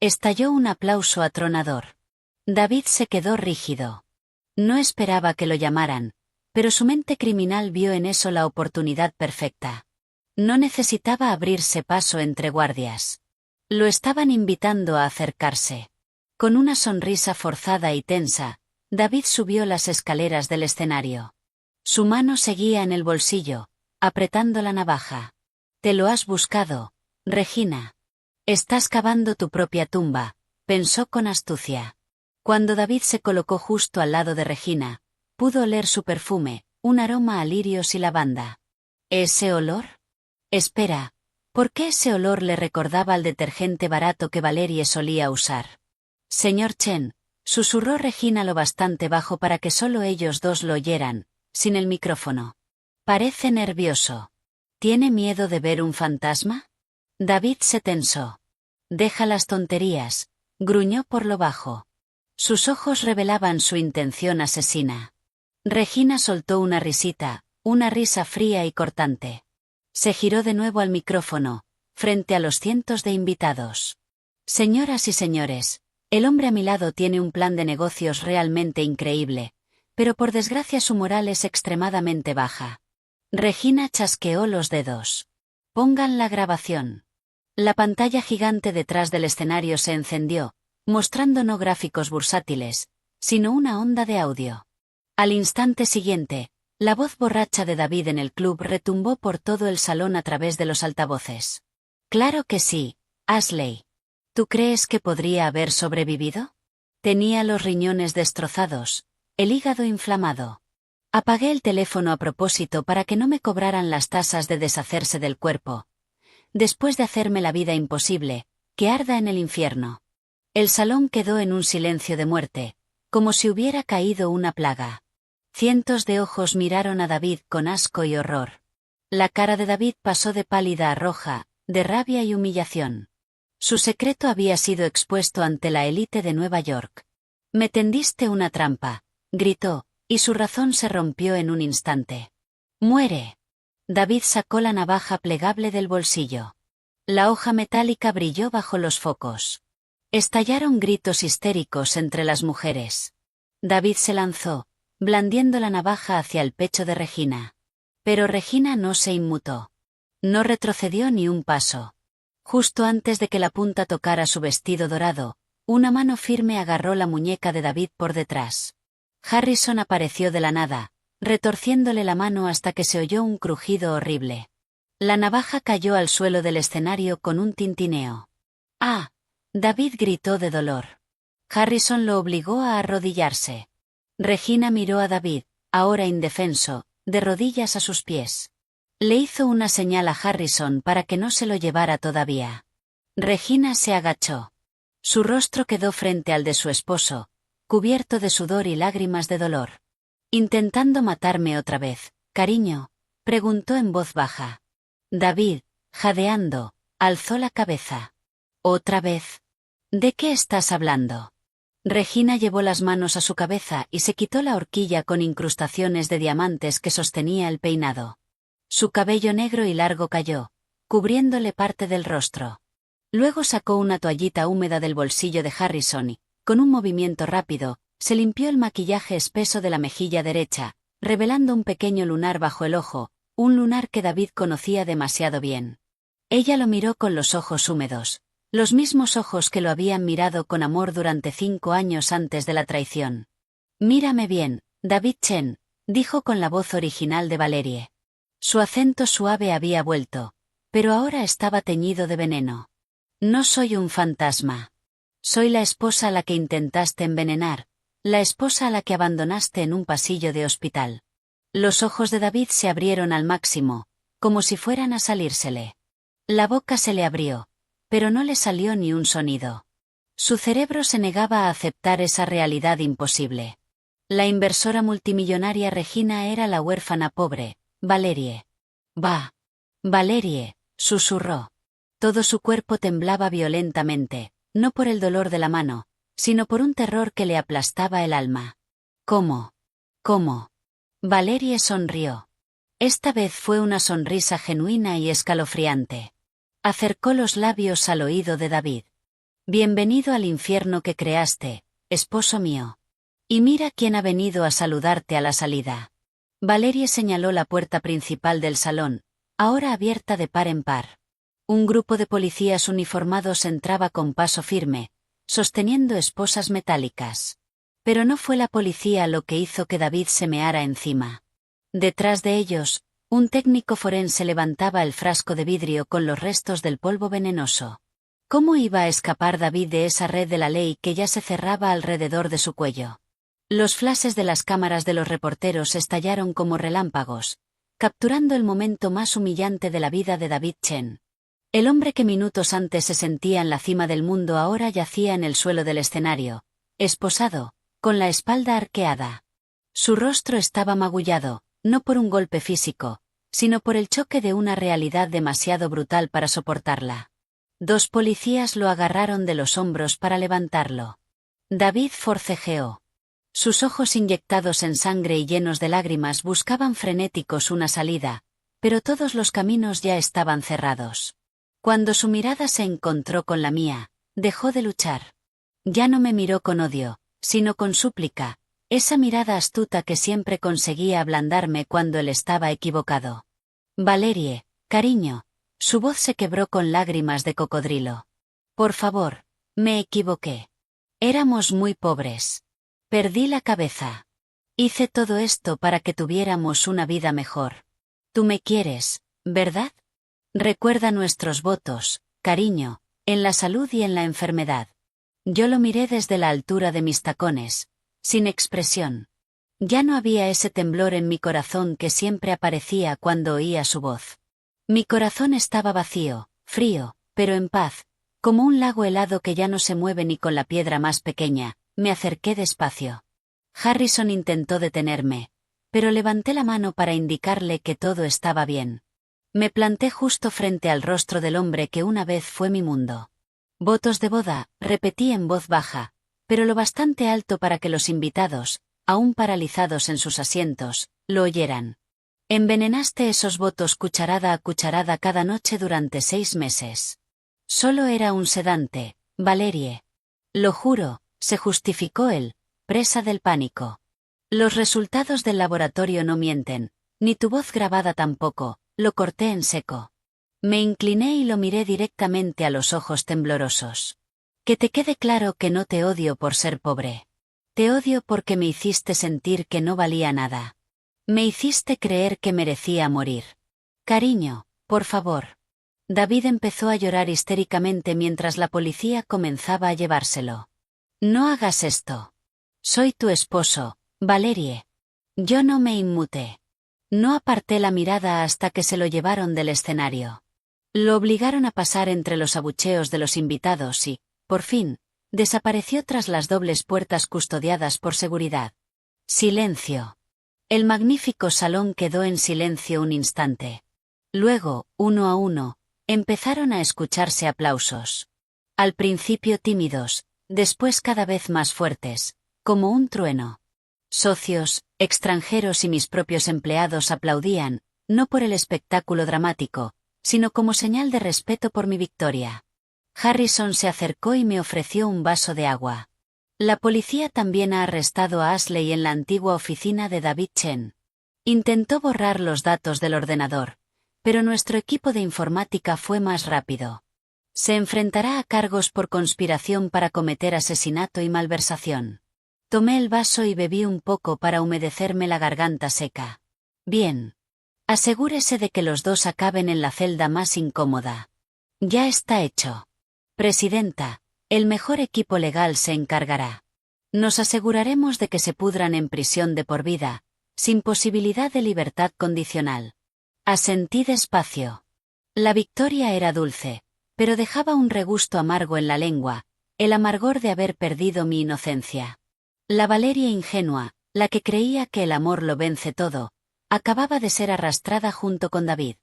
A: Estalló un aplauso atronador. David se quedó rígido. No esperaba que lo llamaran, pero su mente criminal vio en eso la oportunidad perfecta. No necesitaba abrirse paso entre guardias. Lo estaban invitando a acercarse. Con una sonrisa forzada y tensa, David subió las escaleras del escenario. Su mano seguía en el bolsillo, apretando la navaja. Te lo has buscado, Regina. Estás cavando tu propia tumba, pensó con astucia. Cuando David se colocó justo al lado de Regina, pudo oler su perfume, un aroma a lirios y lavanda. ¿Ese olor? Espera, ¿por qué ese olor le recordaba al detergente barato que Valerie solía usar? Señor Chen, susurró Regina lo bastante bajo para que solo ellos dos lo oyeran, sin el micrófono. Parece nervioso. ¿Tiene miedo de ver un fantasma? David se tensó. Deja las tonterías, gruñó por lo bajo. Sus ojos revelaban su intención asesina. Regina soltó una risita, una risa fría y cortante. Se giró de nuevo al micrófono, frente a los cientos de invitados. Señoras y señores, el hombre a mi lado tiene un plan de negocios realmente increíble, pero por desgracia su moral es extremadamente baja. Regina chasqueó los dedos. Pongan la grabación. La pantalla gigante detrás del escenario se encendió, mostrando no gráficos bursátiles, sino una onda de audio. Al instante siguiente, la voz borracha de David en el club retumbó por todo el salón a través de los altavoces. Claro que sí, Ashley. ¿Tú crees que podría haber sobrevivido? Tenía los riñones destrozados, el hígado inflamado. Apagué el teléfono a propósito para que no me cobraran las tasas de deshacerse del cuerpo. Después de hacerme la vida imposible, que arda en el infierno. El salón quedó en un silencio de muerte, como si hubiera caído una plaga. Cientos de ojos miraron a David con asco y horror. La cara de David pasó de pálida a roja, de rabia y humillación. Su secreto había sido expuesto ante la élite de Nueva York. Me tendiste una trampa, gritó, y su razón se rompió en un instante. ¡Muere! David sacó la navaja plegable del bolsillo. La hoja metálica brilló bajo los focos. Estallaron gritos histéricos entre las mujeres. David se lanzó, blandiendo la navaja hacia el pecho de Regina. Pero Regina no se inmutó. No retrocedió ni un paso. Justo antes de que la punta tocara su vestido dorado, una mano firme agarró la muñeca de David por detrás. Harrison apareció de la nada, retorciéndole la mano hasta que se oyó un crujido horrible. La navaja cayó al suelo del escenario con un tintineo. ¡Ah! David gritó de dolor. Harrison lo obligó a arrodillarse. Regina miró a David, ahora indefenso, de rodillas a sus pies. Le hizo una señal a Harrison para que no se lo llevara todavía. Regina se agachó. Su rostro quedó frente al de su esposo, cubierto de sudor y lágrimas de dolor. Intentando matarme otra vez, cariño, preguntó en voz baja. David, jadeando, alzó la cabeza. ¿Otra vez? ¿De qué estás hablando? Regina llevó las manos a su cabeza y se quitó la horquilla con incrustaciones de diamantes que sostenía el peinado. Su cabello negro y largo cayó, cubriéndole parte del rostro. Luego sacó una toallita húmeda del bolsillo de Harrison y, con un movimiento rápido, se limpió el maquillaje espeso de la mejilla derecha, revelando un pequeño lunar bajo el ojo, un lunar que David conocía demasiado bien. Ella lo miró con los ojos húmedos, los mismos ojos que lo habían mirado con amor durante 5 años antes de la traición. «Mírame bien, David Chen», dijo con la voz original de Valerie. Su acento suave había vuelto, pero ahora estaba teñido de veneno. «No soy un fantasma. Soy la esposa a la que intentaste envenenar, la esposa a la que abandonaste en un pasillo de hospital». Los ojos de David se abrieron al máximo, como si fueran a salírsele. La boca se le abrió, pero no le salió ni un sonido. Su cerebro se negaba a aceptar esa realidad imposible. La inversora multimillonaria Regina era la huérfana pobre, Valerie. «Va. Valerie», susurró. Todo su cuerpo temblaba violentamente, no por el dolor de la mano, sino por un terror que le aplastaba el alma. «¿Cómo? ¿Cómo?» Valerie sonrió. Esta vez fue una sonrisa genuina y escalofriante. Acercó los labios al oído de David. «Bienvenido al infierno que creaste, esposo mío. Y mira quién ha venido a saludarte a la salida». Valerie señaló la puerta principal del salón, ahora abierta de par en par. Un grupo de policías uniformados entraba con paso firme, sosteniendo esposas metálicas. Pero no fue la policía lo que hizo que David se meara encima. Detrás de ellos, un técnico forense levantaba el frasco de vidrio con los restos del polvo venenoso. ¿Cómo iba a escapar David de esa red de la ley que ya se cerraba alrededor de su cuello? Los flashes de las cámaras de los reporteros estallaron como relámpagos, capturando el momento más humillante de la vida de David Chen. El hombre que minutos antes se sentía en la cima del mundo ahora yacía en el suelo del escenario, esposado, con la espalda arqueada. Su rostro estaba magullado, no por un golpe físico, sino por el choque de una realidad demasiado brutal para soportarla. 2 policías lo agarraron de los hombros para levantarlo. David forcejeó. Sus ojos inyectados en sangre y llenos de lágrimas buscaban frenéticos una salida, pero todos los caminos ya estaban cerrados. Cuando su mirada se encontró con la mía, dejó de luchar. Ya no me miró con odio, sino con súplica, esa mirada astuta que siempre conseguía ablandarme cuando él estaba equivocado. «Valerie, cariño», su voz se quebró con lágrimas de cocodrilo. «Por favor, me equivoqué. Éramos muy pobres. Perdí la cabeza. Hice todo esto para que tuviéramos una vida mejor. Tú me quieres, ¿verdad? Recuerda nuestros votos, cariño, en la salud y en la enfermedad». Yo lo miré desde la altura de mis tacones, sin expresión. Ya no había ese temblor en mi corazón que siempre aparecía cuando oía su voz. Mi corazón estaba vacío, frío, pero en paz, como un lago helado que ya no se mueve ni con la piedra más pequeña. Me acerqué despacio. Harrison intentó detenerme, pero levanté la mano para indicarle que todo estaba bien. Me planté justo frente al rostro del hombre que una vez fue mi mundo. «Votos de boda», repetí en voz baja, pero lo bastante alto para que los invitados, aún paralizados en sus asientos, lo oyeran. «Envenenaste esos votos cucharada a cucharada cada noche durante 6 meses. Solo era un sedante, Valerie. Lo juro», se justificó él, presa del pánico. «Los resultados del laboratorio no mienten, ni tu voz grabada tampoco», lo corté en seco. Me incliné y lo miré directamente a los ojos temblorosos. «Que te quede claro que no te odio por ser pobre. Te odio porque me hiciste sentir que no valía nada. Me hiciste creer que merecía morir. Cariño, por favor». David empezó a llorar histéricamente mientras la policía comenzaba a llevárselo. «No hagas esto. Soy tu esposo, Valerie». Yo no me inmuté. No aparté la mirada hasta que se lo llevaron del escenario. Lo obligaron a pasar entre los abucheos de los invitados y, por fin, desapareció tras las dobles puertas custodiadas por seguridad. Silencio. El magnífico salón quedó en silencio un instante. Luego, uno a uno, empezaron a escucharse aplausos. Al principio tímidos, después cada vez más fuertes, como un trueno. Socios, extranjeros y mis propios empleados aplaudían, no por el espectáculo dramático, sino como señal de respeto por mi victoria. Harrison se acercó y me ofreció un vaso de agua. La policía también ha arrestado a Ashley en la antigua oficina de David Chen. Intentó borrar los datos del ordenador, pero nuestro equipo de informática fue más rápido. Se enfrentará a cargos por conspiración para cometer asesinato y malversación. Tomé el vaso y bebí un poco para humedecerme la garganta seca. Bien. Asegúrese de que los dos acaben en la celda más incómoda. Ya está hecho. Presidenta, el mejor equipo legal se encargará. Nos aseguraremos de que se pudran en prisión de por vida, sin posibilidad de libertad condicional. Asentí despacio. La victoria era dulce, pero dejaba un regusto amargo en la lengua, el amargor de haber perdido mi inocencia. La Valeria ingenua, la que creía que el amor lo vence todo, acababa de ser arrastrada junto con David.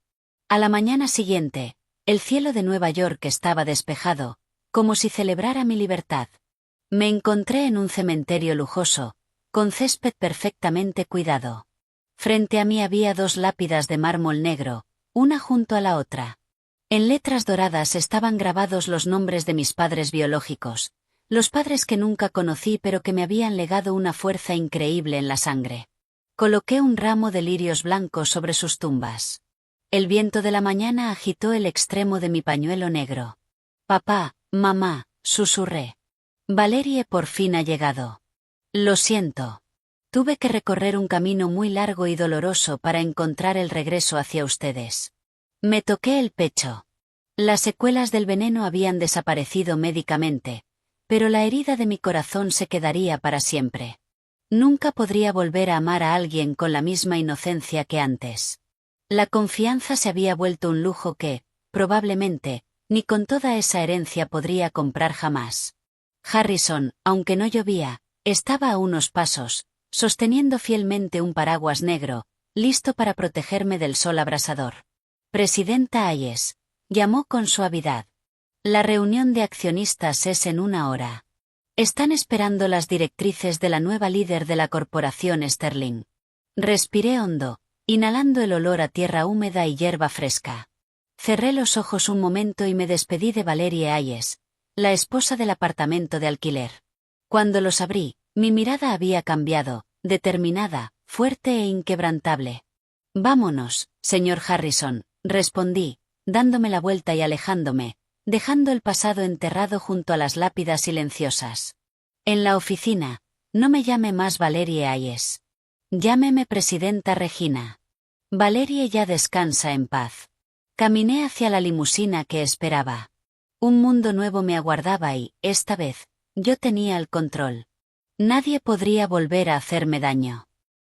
A: A la mañana siguiente, el cielo de Nueva York estaba despejado, como si celebrara mi libertad. Me encontré en un cementerio lujoso, con césped perfectamente cuidado. Frente a mí había dos lápidas de mármol negro, una junto a la otra. En letras doradas estaban grabados los nombres de mis padres biológicos, los padres que nunca conocí pero que me habían legado una fuerza increíble en la sangre. Coloqué un ramo de lirios blancos sobre sus tumbas. El viento de la mañana agitó el extremo de mi pañuelo negro. Papá, mamá, susurré. Valerie por fin ha llegado. Lo siento. Tuve que recorrer un camino muy largo y doloroso para encontrar el regreso hacia ustedes. Me toqué el pecho. Las secuelas del veneno habían desaparecido médicamente, pero la herida de mi corazón se quedaría para siempre. Nunca podría volver a amar a alguien con la misma inocencia que antes. La confianza se había vuelto un lujo que, probablemente, ni con toda esa herencia podría comprar jamás. Harrison, aunque no llovía, estaba a unos pasos, sosteniendo fielmente un paraguas negro, listo para protegerme del sol abrasador. Presidenta Hayes, llamó con suavidad. La reunión de accionistas es en 1 hora. Están esperando las directrices de la nueva líder de la corporación Sterling. Respiré hondo, inhalando el olor a tierra húmeda y hierba fresca. Cerré los ojos un momento y me despedí de Valerie Hayes, la esposa del apartamento de alquiler. Cuando los abrí, mi mirada había cambiado, determinada, fuerte e inquebrantable. Vámonos, señor Harrison, respondí, dándome la vuelta y alejándome, dejando el pasado enterrado junto a las lápidas silenciosas. En la oficina, no me llame más Valerie Hayes. Llámeme Presidenta Regina. Valerie ya descansa en paz. Caminé hacia la limusina que esperaba. Un mundo nuevo me aguardaba y, esta vez, yo tenía el control. Nadie podría volver a hacerme daño.